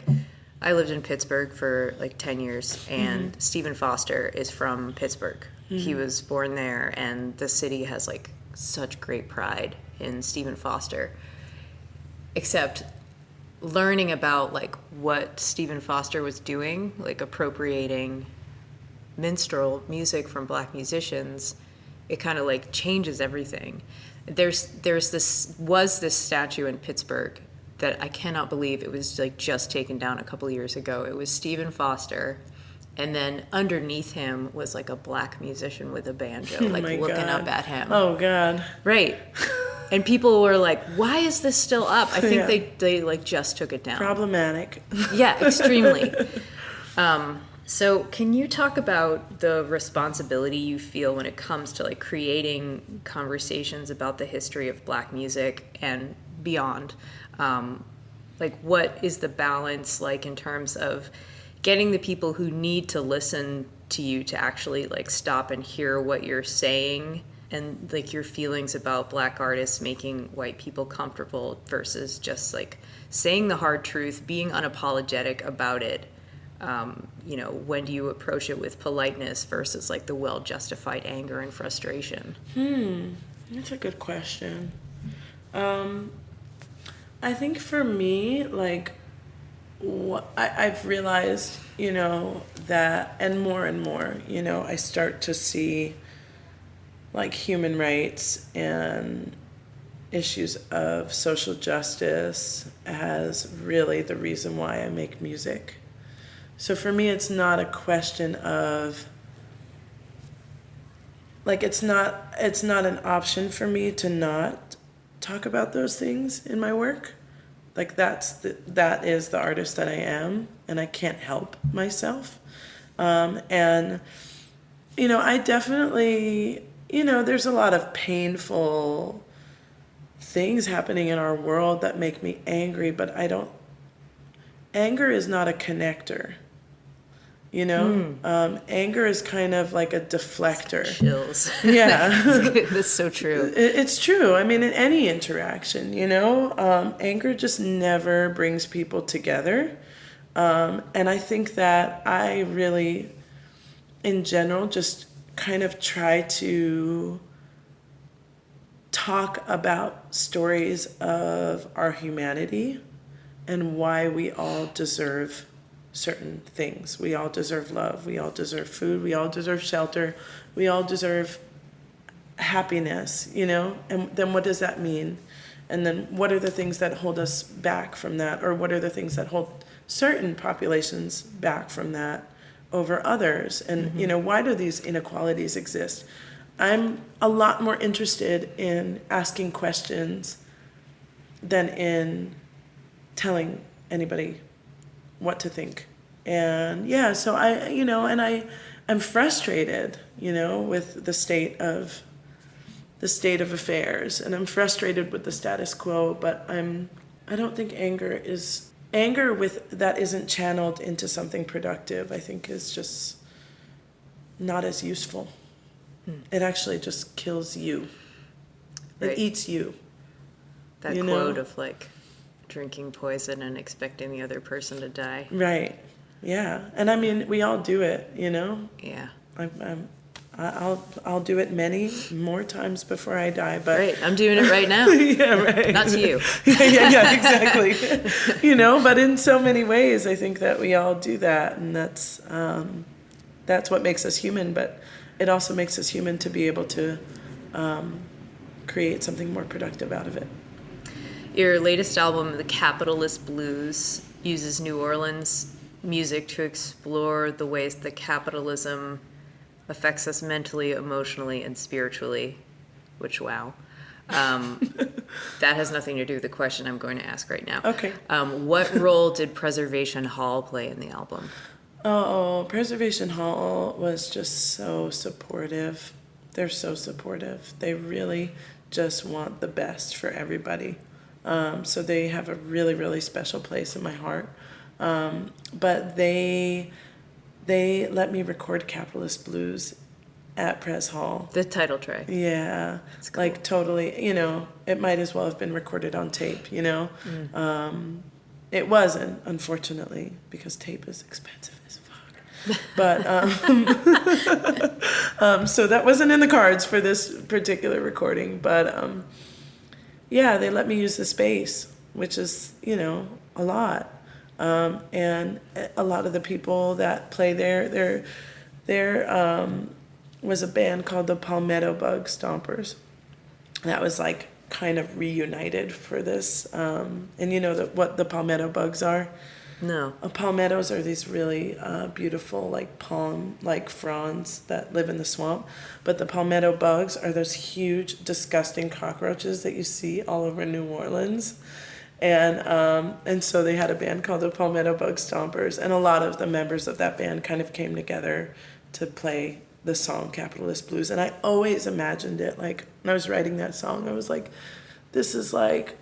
I lived in Pittsburgh for like 10 years, and Stephen Foster is from Pittsburgh. He was born there, and the city has like such great pride in Stephen Foster. Except learning about like what Stephen Foster was doing, like appropriating minstrel music from black musicians, it kind of like changes everything. There's this statue in Pittsburgh that I cannot believe it was like just taken down a couple years ago. It was Stephen Foster, and then underneath him was like a black musician with a banjo, like looking up at him. Oh God. Right. And people were like, why is this still up? I think they like just took it down. Problematic. Yeah, extremely. So can you talk about the responsibility you feel when it comes to like creating conversations about the history of black music and beyond? Like, what is the balance like in terms of getting the people who need to listen to you to actually like stop and hear what you're saying, and like your feelings about black artists making white people comfortable versus just like saying the hard truth, being unapologetic about it? You know, when do you approach it with politeness versus like the well-justified anger and frustration? That's a good question. I think for me, like, I've realized, you know, that, and more, you know, I start to see like human rights and issues of social justice as really the reason why I make music. So for me, it's not a question of, like, it's not an option for me to not talk about those things in my work. Like, that is the artist that I am, and I can't help myself. And, you know, I definitely, you know, there's a lot of painful things happening in our world that make me angry, but anger is not a connector. You know, anger is kind of like a deflector. Chills. Yeah. That's so true. It's true. I mean, in any interaction, you know, anger just never brings people together. And I think that I really, in general, just kind of try to talk about stories of our humanity and why we all deserve certain things. We all deserve love. We all deserve food. We all deserve shelter. We all deserve happiness, you know? And then what does that mean? And then what are the things that hold us back from that? Or what are the things that hold certain populations back from that over others? And, you know, why do these inequalities exist? I'm a lot more interested in asking questions than in telling anybody what to think. And yeah, so I'm frustrated, you know, with the state of affairs, and I'm frustrated with the status quo, but I don't think anger that isn't channeled into something productive, I think is just not as useful. It actually just kills you. It Right. eats you. That you quote know? of like, drinking poison and expecting the other person to die. Right. Yeah. And I mean, we all do it, you know? Yeah. I'll do it many more times before I die, but Right. I'm doing it right now. yeah, right. Not to you. yeah, exactly. You know, but in so many ways, I think that we all do that, and that's what makes us human. But it also makes us human to be able to create something more productive out of it. Your latest album, The Capitalist Blues, uses New Orleans music to explore the ways that capitalism affects us mentally, emotionally, and spiritually, which, wow. That has nothing to do with the question I'm going to ask right now. Okay. What role did Preservation Hall play in the album? Oh, Preservation Hall was just so supportive. They're so supportive. They really just want the best for everybody. So they have a really, really special place in my heart. But they let me record Capitalist Blues at Pres Hall. The title track. Yeah. That's cool. Like totally, you know, it might as well have been recorded on tape, you know? It wasn't, unfortunately, because tape is expensive as fuck. But, so that wasn't in the cards for this particular recording. But, yeah, they let me use the space, which is, you know, a lot. And a lot of the people that play there was a band called the Palmetto Bug Stompers. That was like kind of reunited for this. And you know what the palmetto bugs are? No. Palmettos are these really beautiful, like palm-like fronds that live in the swamp. But the palmetto bugs are those huge, disgusting cockroaches that you see all over New Orleans. And so they had a band called the Palmetto Bug Stompers, and a lot of the members of that band kind of came together to play the song Capitalist Blues. And I always imagined it, like, when I was writing that song, I was like, this is like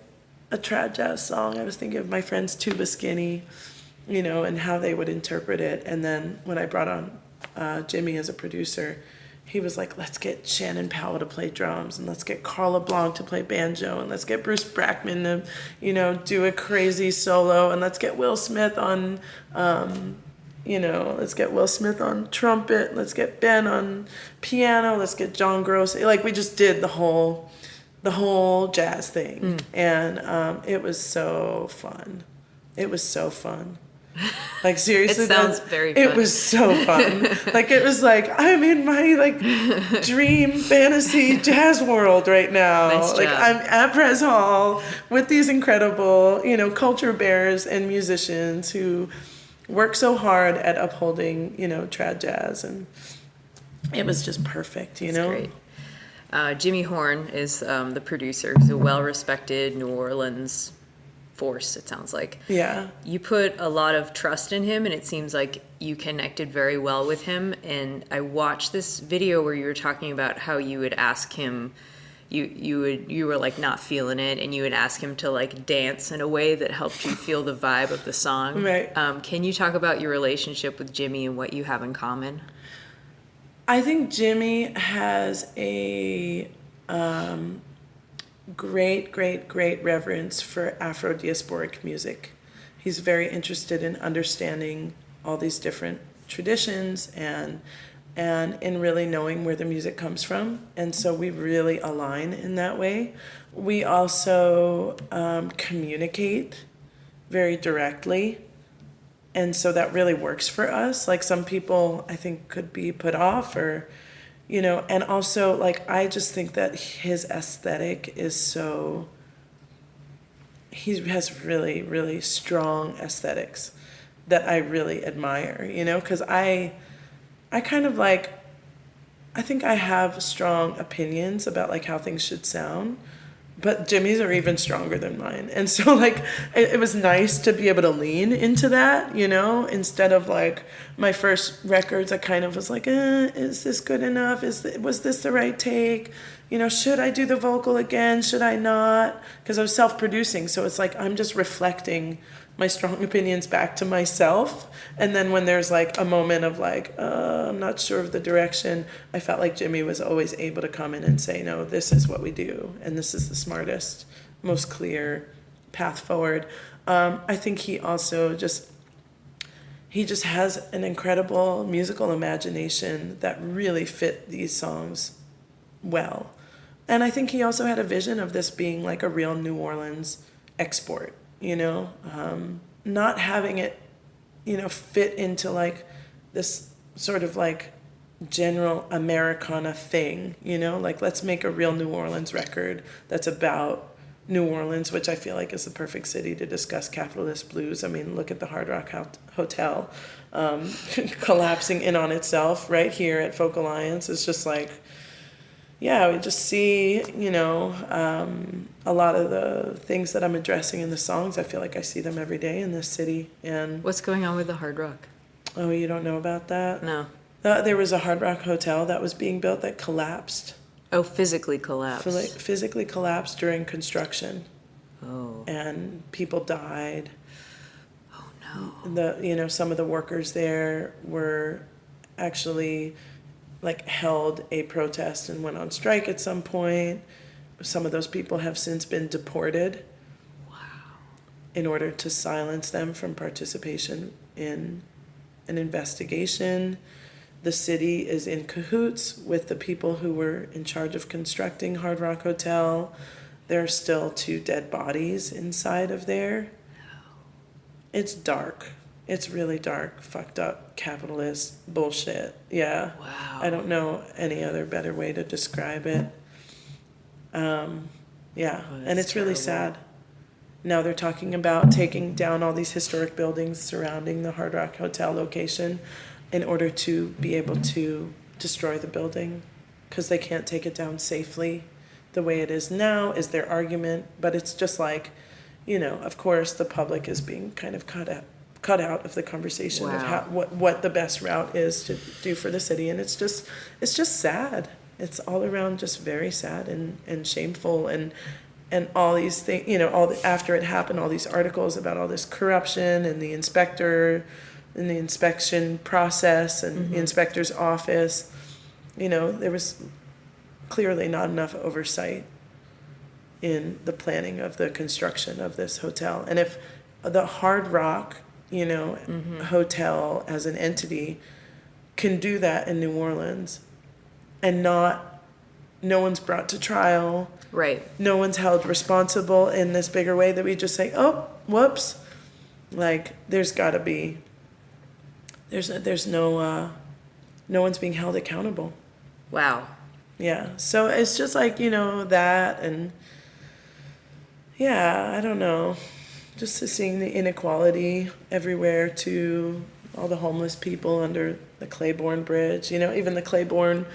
a trad jazz song. I was thinking of my friends Tuba Skinny, you know, and how they would interpret it. And then when I brought on Jimmy as a producer, he was like, let's get Shannon Powell to play drums, and let's get Carla Blanc to play banjo, and let's get Bruce Brackman to, you know, do a crazy solo, and let's get Will Smith on, let's get Will Smith on trumpet, let's get Ben on piano, let's get John Gross. Like, we just did the whole jazz thing. And it was so fun. It was so fun. Like, seriously, It sounds very fun. It was so fun. Like, it was like, I'm in my, like, dream fantasy jazz world right now. Nice like, job. I'm at Pres Hall with these incredible, you know, culture bearers and musicians who work so hard at upholding, you know, trad jazz. And it was just perfect, you know? Great. Jimmy Horn is the producer. He's a well-respected New Orleans force, it sounds like. Yeah. You put a lot of trust in him, and it seems like you connected very well with him. And I watched this video where you were talking about how you would ask him, you were like not feeling it, and you would ask him to like dance in a way that helped you feel the vibe of the song. Right. Can you talk about your relationship with Jimmy and what you have in common? I think Jimmy has a great reverence for Afro-diasporic music. He's very interested in understanding all these different traditions and in really knowing where the music comes from. And so we really align in that way. We also communicate very directly. And so that really works for us. Like, some people, I think, could be put off, or, you know, and also, like, I just think that his aesthetic is so, he has really, really strong aesthetics that I really admire, you know, because I kind of like, I think I have strong opinions about like how things should sound, but Jimmy's are even stronger than mine. And so, like, it was nice to be able to lean into that, you know, instead of like my first records, I kind of was like, is this good enough? Was this the right take? You know, should I do the vocal again? Should I not? Because I was self-producing. So it's like, I'm just reflecting my strong opinions back to myself. And then when there's like a moment of like, I'm not sure of the direction, I felt like Jimmy was always able to come in and say, no, this is what we do. And this is the smartest, most clear path forward. I think he also just has an incredible musical imagination that really fit these songs well. And I think he also had a vision of this being like a real New Orleans export, not having it, fit into like this sort of like general Americana thing, like let's make a real New Orleans record that's about New Orleans, which I feel like is the perfect city to discuss capitalist blues. I mean, look at the Hard Rock Hotel collapsing in on itself right here at Folk Alliance. It's just like, yeah, we just see, a lot of the things that I'm addressing in the songs. I feel like I see them every day in this city. And What's going on with the Hard Rock? Oh, you don't know about that? No. There was a Hard Rock Hotel that was being built that collapsed. Oh, physically collapsed. Physically collapsed during construction. Oh. And people died. Oh no. Some of the workers there were actually held a protest and went on strike at some point. Some of those people have since been deported. Wow. In order to silence them from participation in an investigation. The city is in cahoots with the people who were in charge of constructing Hard Rock Hotel. There are still 2 dead bodies inside of there. It's dark. It's really dark, fucked up, capitalist bullshit. Yeah. Wow. I don't know any other better way to describe it. Yeah. And it's really sad. Now they're talking about taking down all these historic buildings surrounding the Hard Rock Hotel location in order to be able to destroy the building because they can't take it down safely the way it is now is their argument. But it's just like, of course the public is being kind of cut out of the conversation of how, what the best route is to do for the city. And it's just sad. It's all around just very sad and shameful and all these things, after it happened, all these articles about all this corruption and the inspector and the inspection process and the inspector's office, there was clearly not enough oversight in the planning of the construction of this hotel. And if the Hard Rock, hotel as an entity can do that in New Orleans and no one's brought to trial. Right. No one's held responsible in this bigger way that we just say, oh, whoops. There's gotta be, there's no one's being held accountable. Wow. Yeah. So it's just that and yeah, I don't know. Just seeing the inequality everywhere to all the homeless people under the Claiborne Bridge, even the Claiborne,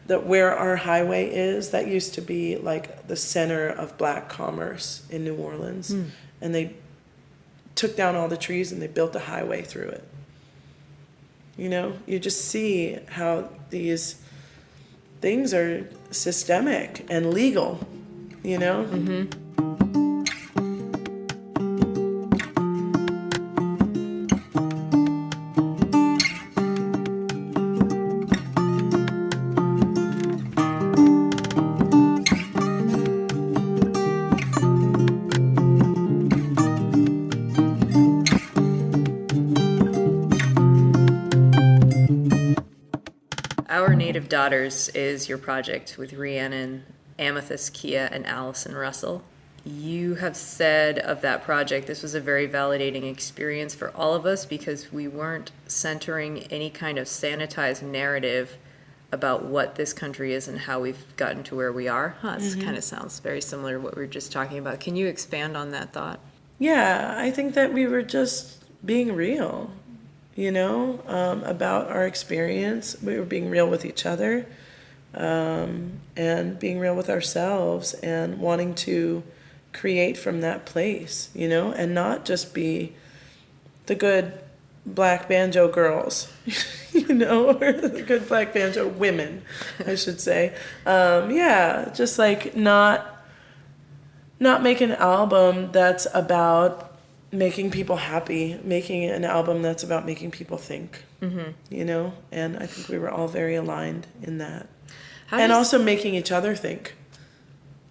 where our highway is, that used to be the center of black commerce in New Orleans. And they took down all the trees and they built a highway through it. You just see how these things are systemic and legal, Mm-hmm. Our Native Daughters is your project with Rhiannon, Amythyst, Kiah, and Allison Russell. You have said of that project, this was a very validating experience for all of us because we weren't centering any kind of sanitized narrative about what this country is and how we've gotten to where we are. This kind of sounds very similar to what we were just talking about. Can you expand on that thought? Yeah, I think that we were just being real, about our experience. We were being real with each other and being real with ourselves and wanting to create from that place, and not just be the good black banjo girls, or the good black banjo women, I should say. Just not make an album that's about making people happy, making an album that's about making people think, and I think we were all very aligned in that. Also making each other think,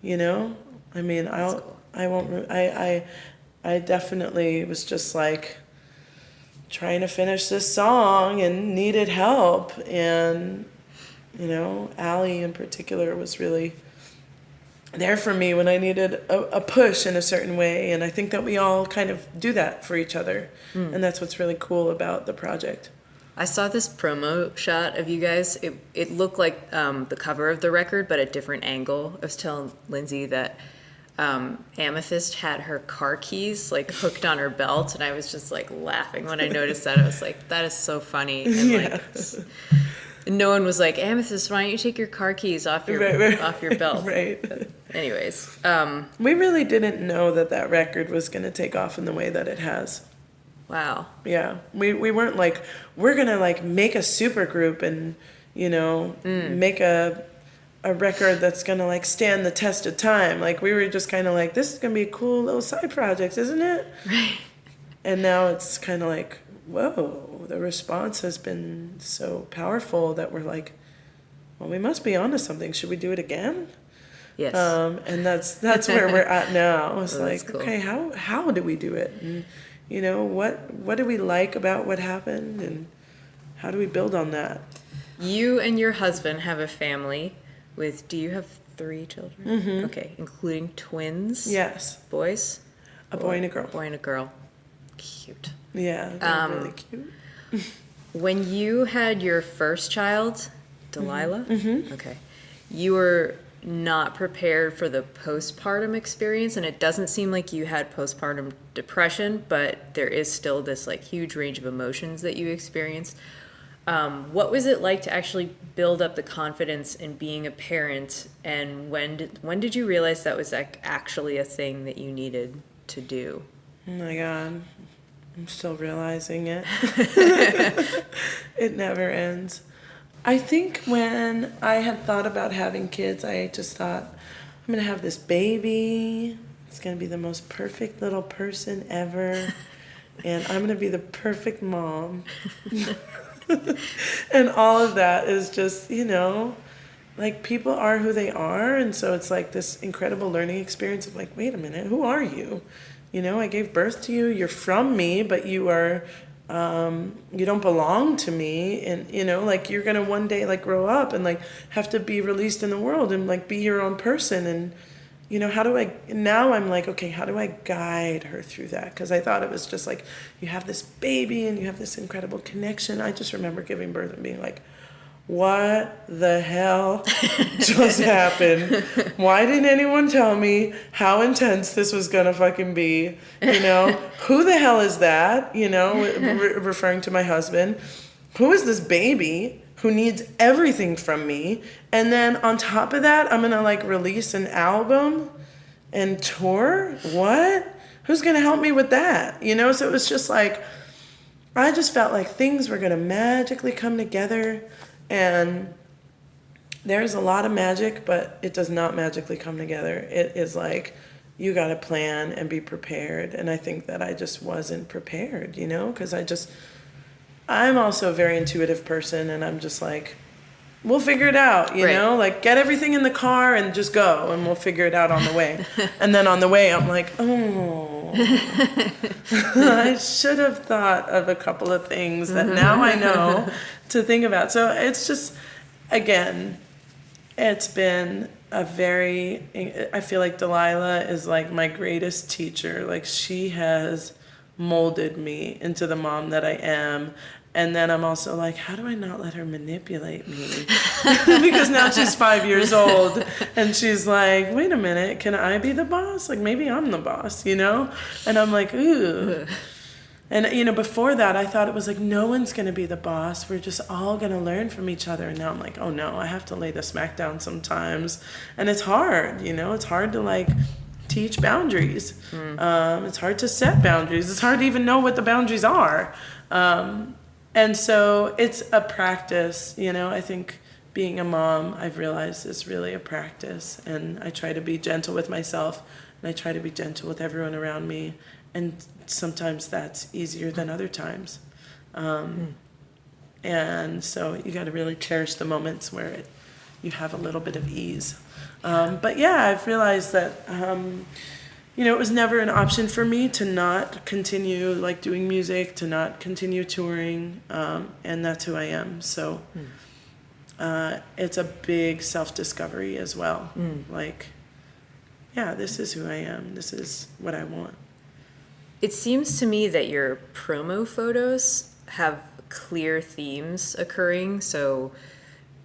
I mean, I definitely was just like trying to finish this song and needed help. And, you know, Allie in particular was really there for me when I needed a push in a certain way. And I think that we all kind of do that for each other. And that's what's really cool about the project. I saw this promo shot of you guys. It looked like the cover of the record, but a different angle. I was telling Lindsay that Amythyst had her car keys like hooked on her belt, and I was just like laughing when I noticed that. I was like, that is so funny. And like, no one was like, Amythyst, why don't you take your car keys off your off your belt? Right. But anyways, we really didn't know that record was going to take off in the way that it has. Wow. Yeah. We weren't like, we're going to like make a super group and, you know, make a record that's going to like stand the test of time. Like we were just kind of like, this is going to be a cool little side project, isn't it? Right. And now it's kind of like, whoa, the response has been so powerful that we're like, well, we must be onto something. Should we do it again? Yes. And that's where we're at now. It's like, cool. Okay, how do we do it? And, you know, what do we like about what happened, and how do we build on that? You and your husband have a family with, do you have 3 children? Mm-hmm. Okay, including twins? Yes. Boys? A boy and a girl. Boy and a girl. Cute. Yeah, they're really cute. When you had your first child, Delilah? Mm-hmm. Okay. You were not prepared for the postpartum experience, and it doesn't seem like you had postpartum depression, but there is still this like huge range of emotions that you experienced. What was it like to actually build up the confidence in being a parent, and when did you realize that was like actually a thing that you needed to do? Oh my God, I'm still realizing it. It never ends. I think when I had thought about having kids, I just thought, I'm going to have this baby. It's going to be the most perfect little person ever. And I'm going to be the perfect mom. And all of that is just, you know, like people are who they are. And so it's like this incredible learning experience of like, wait a minute, who are you? You know, I gave birth to you. You're from me, but you are... you don't belong to me, and you know, like you're gonna one day like grow up and like have to be released in the world and like be your own person. And you know, now I'm like, okay, how do I guide her through that? Because I thought it was just like, you have this baby and you have this incredible connection. I just remember giving birth and being like, what the hell just happened? Why didn't anyone tell me how intense this was gonna fucking be? You know, who the hell is that? You know, referring to my husband. Who is this baby who needs everything from me? And then on top of that, I'm gonna like release an album and tour? What? Who's gonna help me with that? You know, so it was just like, I just felt like things were gonna magically come together. And there's a lot of magic, but it does not magically come together. It is like, you got to plan and be prepared. And I think that I just wasn't prepared, you know, because I'm also a very intuitive person, and I'm just like, we'll figure it out, you know, like get everything in the car and just go, and we'll figure it out on the way. And then on the way, I'm like, oh, I should have thought of a couple of things that now I know to think about. So it's just, again, it's been I feel like Delilah is like my greatest teacher. Like she has molded me into the mom that I am. And then I'm also like, how do I not let her manipulate me? Because now she's 5 years old and she's like, wait a minute, can I be the boss? Like maybe I'm the boss, you know? And I'm like, ooh. And, you know, before that, I thought it was like, no one's going to be the boss. We're just all going to learn from each other. And now I'm like, oh no, I have to lay the smack down sometimes. And it's hard, you know, it's hard to like teach boundaries. It's hard to set boundaries. It's hard to even know what the boundaries are. And so it's a practice, you know. I think being a mom, I've realized, is really a practice. And I try to be gentle with myself, and I try to be gentle with everyone around me. And sometimes that's easier than other times. And so you got to really cherish the moments where you have a little bit of ease. But yeah, I've realized that, it was never an option for me to not continue like doing music, to not continue touring, and that's who I am. So it's a big self-discovery as well. Like, yeah, this is who I am. This is what I want. It seems to me that your promo photos have clear themes occurring. So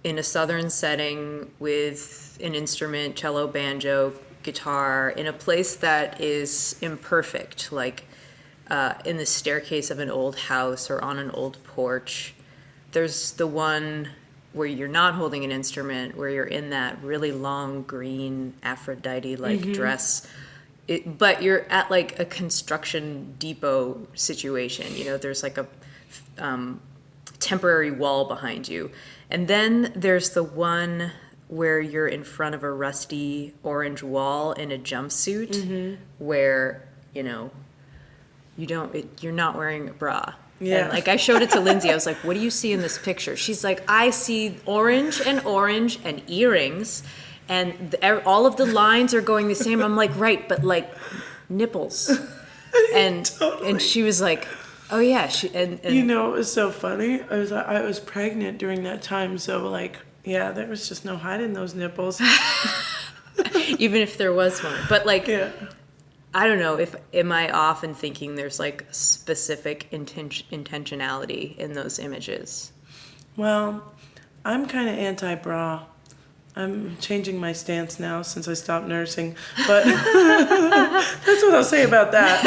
in a Southern setting with an instrument, cello, banjo, guitar, in a place that is imperfect, like in the staircase of an old house or on an old porch. There's the one where you're not holding an instrument, where you're in that really long green Aphrodite-like dress. But you're at like a construction depot situation. There's like a temporary wall behind you. And then there's the one where you're in front of a rusty orange wall in a jumpsuit where, you're not wearing a bra. Yeah. And like I showed it to Lindsay. I was like, what do you see in this picture? She's like, I see orange and earrings. And all of the lines are going the same. I'm like, right, but like nipples. And Totally. And she was like, oh yeah. And it was so funny. I was pregnant during that time, so like, yeah, there was just no hiding those nipples. even if there was one. But like, Yeah. I don't know, am I off in thinking there's like specific intentionality in those images? Well, I'm kind of anti-bra. I'm changing my stance now since I stopped nursing, but that's what I'll say about that.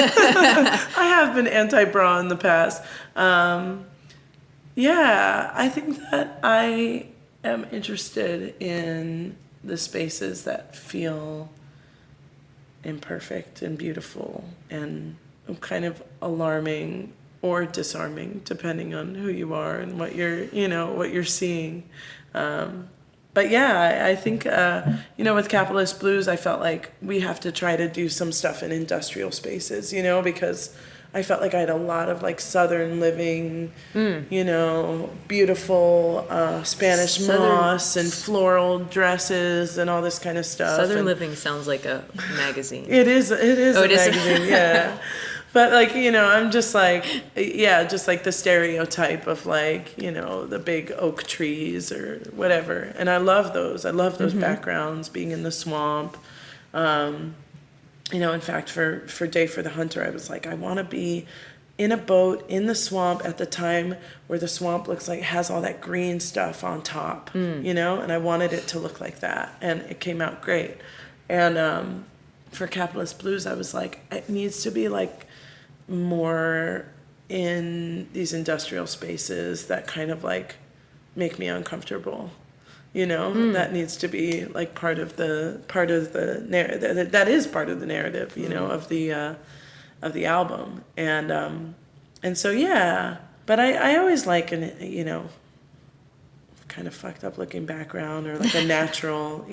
I have been anti-bra in the past. Yeah, I think that I am interested in the spaces that feel imperfect and beautiful and kind of alarming or disarming, depending on who you are and what you're seeing. But yeah, I think, with Capitalist Blues, I felt like we have to try to do some stuff in industrial spaces, because I felt like I had a lot of like Southern living, beautiful Spanish moss and floral dresses and all this kind of stuff. Southern living sounds like a magazine. It is a it is? magazine, yeah. But like, I'm just like, just like the stereotype of like, the big oak trees or whatever. And I love those. I love those backgrounds, being in the swamp. In fact, for Day for the Hunter, I was like, I want to be in a boat in the swamp at the time where the swamp looks like it has all that green stuff on top, and I wanted it to look like that. And it came out great. And for Capitalist Blues, I was like, it needs to be like more in these industrial spaces that kind of like make me uncomfortable. That needs to be like part of the narrative. That is part of the narrative, of the album. And so yeah, but I always like kind of fucked up looking background or like a natural,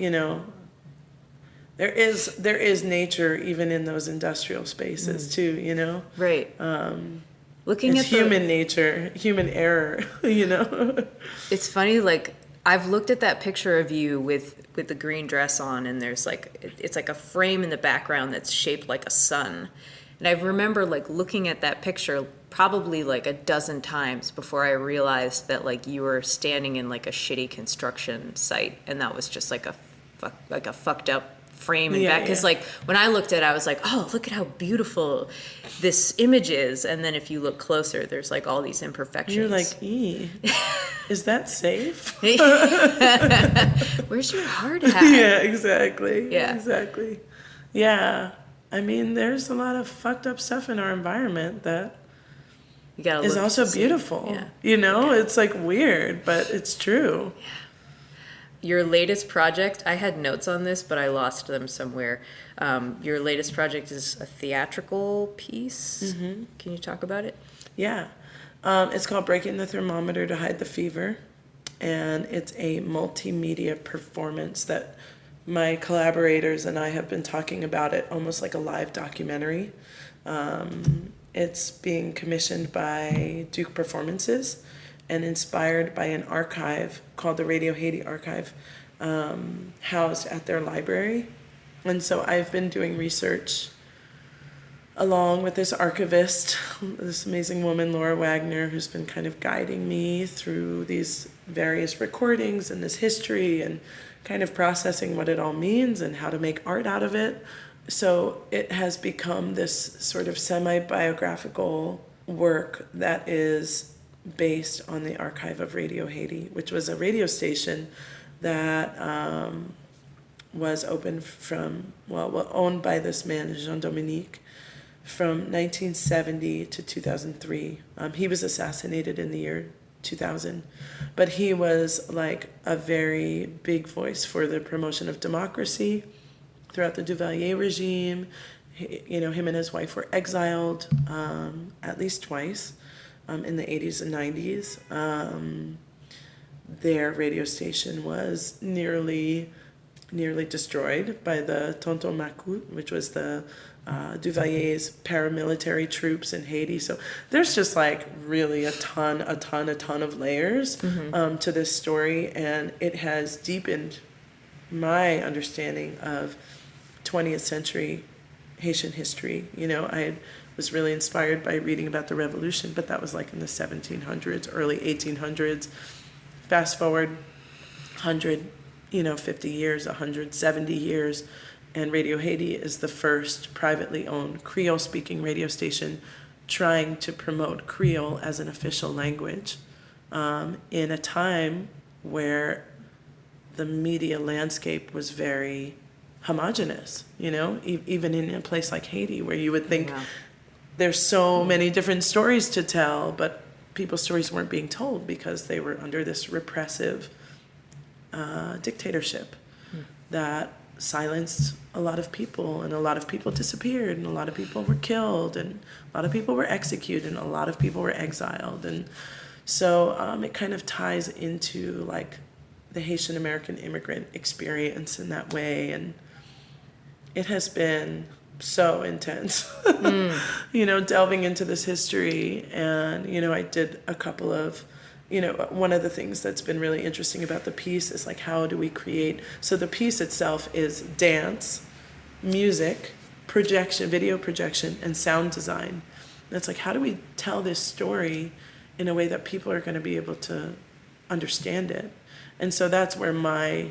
There is nature even in those industrial spaces too, Right. Looking it's at human nature, human error, It's funny, like I've looked at that picture of you with the green dress on, and there's like it's like a frame in the background that's shaped like a sun. And I remember like looking at that picture probably like a dozen times before I realized that like you were standing in like a shitty construction site, and that was just like a fucked up frame and back, because like when I looked at it, I was like, oh, look at how beautiful this image is, and then if you look closer, there's like all these imperfections. You're like, is that safe? Where's your hard hat? Yeah, exactly. Yeah, exactly. Yeah, I mean, there's a lot of fucked up stuff in our environment that is also beautiful. Yeah. It's like weird, but it's true. Yeah. Your latest project, I had notes on this, but I lost them somewhere. Your latest project is a theatrical piece. Mm-hmm. Can you talk about it? Yeah. It's called Breaking the Thermometer to Hide the Fever. And it's a multimedia performance that my collaborators and I have been talking about it almost like a live documentary. It's being commissioned by Duke Performances and inspired by an archive called the Radio Haiti Archive, housed at their library. And so I've been doing research along with this archivist, this amazing woman, Laura Wagner, who's been kind of guiding me through these various recordings and this history and kind of processing what it all means and how to make art out of it. So it has become this sort of semi-biographical work that is based on the archive of Radio Haiti, which was a radio station that was opened owned by this man, Jean-Dominique, from 1970 to 2003. He was assassinated in the year 2000, but he was like a very big voice for the promotion of democracy throughout the Duvalier regime. Him and his wife were exiled at least twice in the 80s and 90s. Their radio station was nearly destroyed by the Tonton Macoute, which was the Duvalier's paramilitary troops in Haiti. So there's just like really a ton of layers to this story, and it has deepened my understanding of 20th century Haitian history. I was really inspired by reading about the revolution, but that was like in the 1700s, early 1800s. Fast forward 50 years, 170 years, and Radio Haiti is the first privately owned Creole-speaking radio station trying to promote Creole as an official language in a time where the media landscape was very homogenous, even in a place like Haiti, where you would think there's so many different stories to tell, but people's stories weren't being told because they were under this repressive dictatorship that silenced a lot of people, and a lot of people disappeared, and a lot of people were killed, and a lot of people were executed, and a lot of people were exiled. And so it kind of ties into like the Haitian American immigrant experience in that way, and it has been so intense, delving into this history. And I did a couple of one of the things that's been really interesting about the piece is like, how do we create, so the piece itself is dance, music, projection, video projection, and sound design. And it's like, how do we tell this story in a way that people are going to be able to understand it? And so that's where my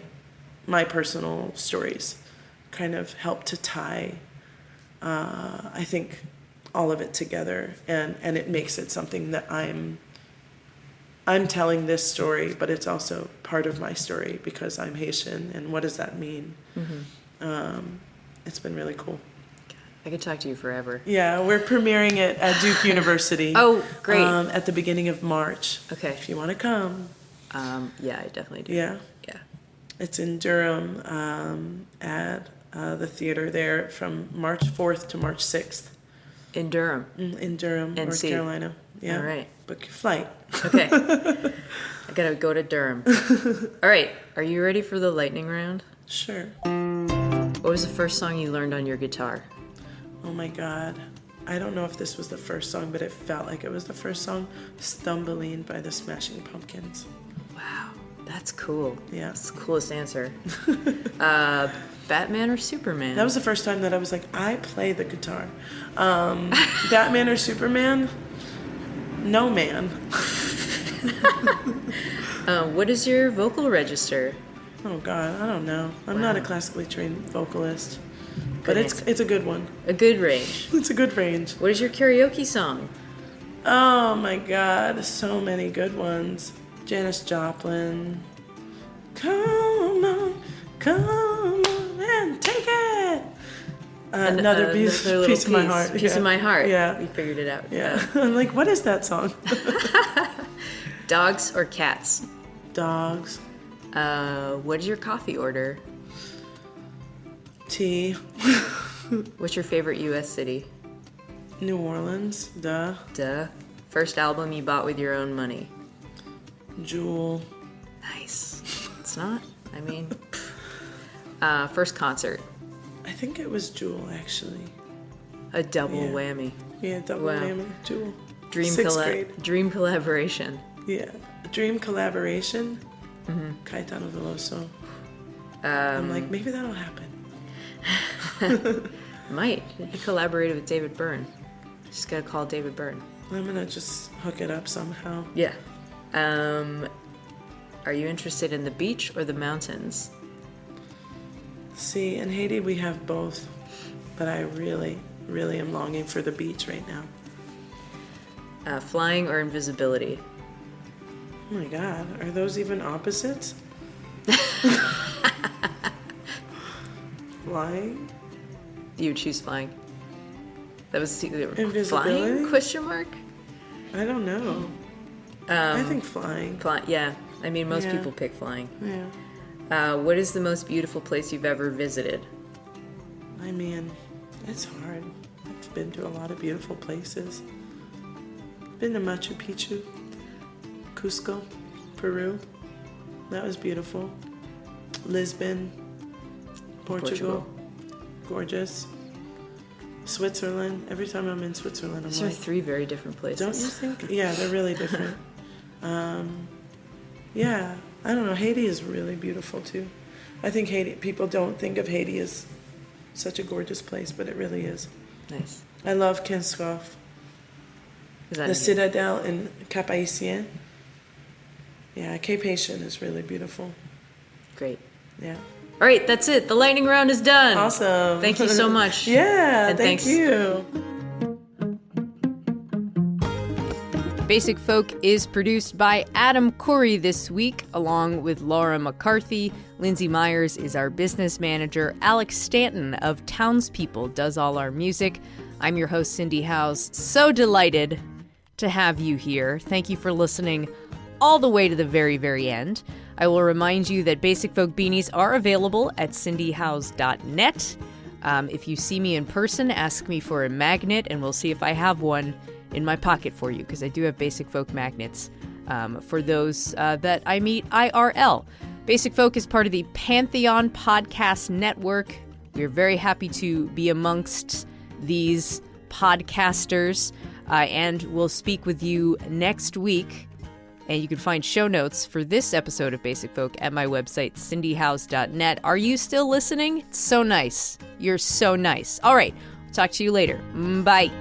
personal stories kind of help to tie, I think, all of it together, and it makes it something that I'm telling this story, but it's also part of my story because I'm Haitian, and what does that mean? It's been really cool. I could talk to you forever. Yeah, we're premiering it at Duke University. Oh, great. At the beginning of March. Okay. If you want to come. Yeah, I definitely do. Yeah. Yeah. It's in Durham at the theater there from March 4th to March 6th. In Durham? In Durham, North Carolina. Yeah. All right. Book your flight. Okay. I gotta go to Durham. All right. Are you ready for the lightning round? Sure. What was the first song you learned on your guitar? Oh my God. I don't know if this was the first song, but it felt like it was the first song. Stumbling by the Smashing Pumpkins. Wow. That's cool. Yeah. That's the coolest answer. Batman or Superman? That was the first time that I was like, I play the guitar. Batman or Superman? No, man. What is your vocal register? Oh God, I don't know. I'm not a classically trained vocalist, but Good it's a good one. A good range. It's a good range. What is your karaoke song? Oh my God, so many good ones. Janis Joplin. Come on and take it. Another piece of my heart. Piece of my heart. Yeah. We figured it out. Yeah. I'm like, what is that song? Dogs or cats? Dogs. What is your coffee order? Tea. What's your favorite U.S. city? New Orleans. Duh. First album you bought with your own money? Jewel. Nice. It's not? I mean, first concert? I think it was Jewel, actually. A double Yeah. whammy. Yeah, double whammy. Jewel. Sixth grade. Dream collaboration? Yeah. Dream collaboration. Caetano Veloso. I'm like, maybe that'll happen. Might. He collaborated with David Byrne. Just gotta call David Byrne. I'm gonna just hook it up somehow. Yeah. Are you interested in the beach or the mountains? See, in Haiti we have both, but I really, really am longing for the beach right now. Flying or invisibility? Oh my God, are those even opposites? Flying? You would choose flying. That was Invisibility? flying? Question mark? I don't know. I think flying. Yeah. I mean, most Yeah. people pick flying. Yeah. What is the most beautiful place you've ever visited? I mean, it's hard. I've been to a lot of beautiful places. Been to Machu Picchu, Cusco, Peru. That was beautiful. Lisbon, Portugal. Gorgeous. Switzerland. Every time I'm in Switzerland, I'm These are like, 3 very different places. don't you think? Yeah, they're really different. Yeah, I don't know. Haiti is really beautiful too. I think Haiti, people don't think of Haiti as such a gorgeous place, but it really is. Nice. I love Kinskov, Is that the Citadel in Cap Haitien. Yeah, Cape Haitian is really beautiful. Great. Yeah. All right, that's it. The lightning round is done. Awesome. Thank you so much. Yeah, And thank thanks. you. Basic Folk is produced by Adam Corey this week, along with Laura McCarthy. Lindsay Myers is our business manager. Alex Stanton of Townspeople does all our music. I'm your host, Cindy Howes. So delighted to have you here. Thank you for listening all the way to the very, very end. I will remind you that Basic Folk beanies are available at cindyhowes.net. If you see me in person, ask me for a magnet, and we'll see if I have one in my pocket for you, because I do have Basic Folk magnets for those that I meet IRL. Basic Folk is part of the Pantheon Podcast Network. We're very happy to be amongst these podcasters, and we'll speak with you next week. And you can find show notes for this episode of Basic Folk at my website, cindyhouse.net. Are you still listening? It's so nice. You're so nice. All right. Talk to you later. Bye.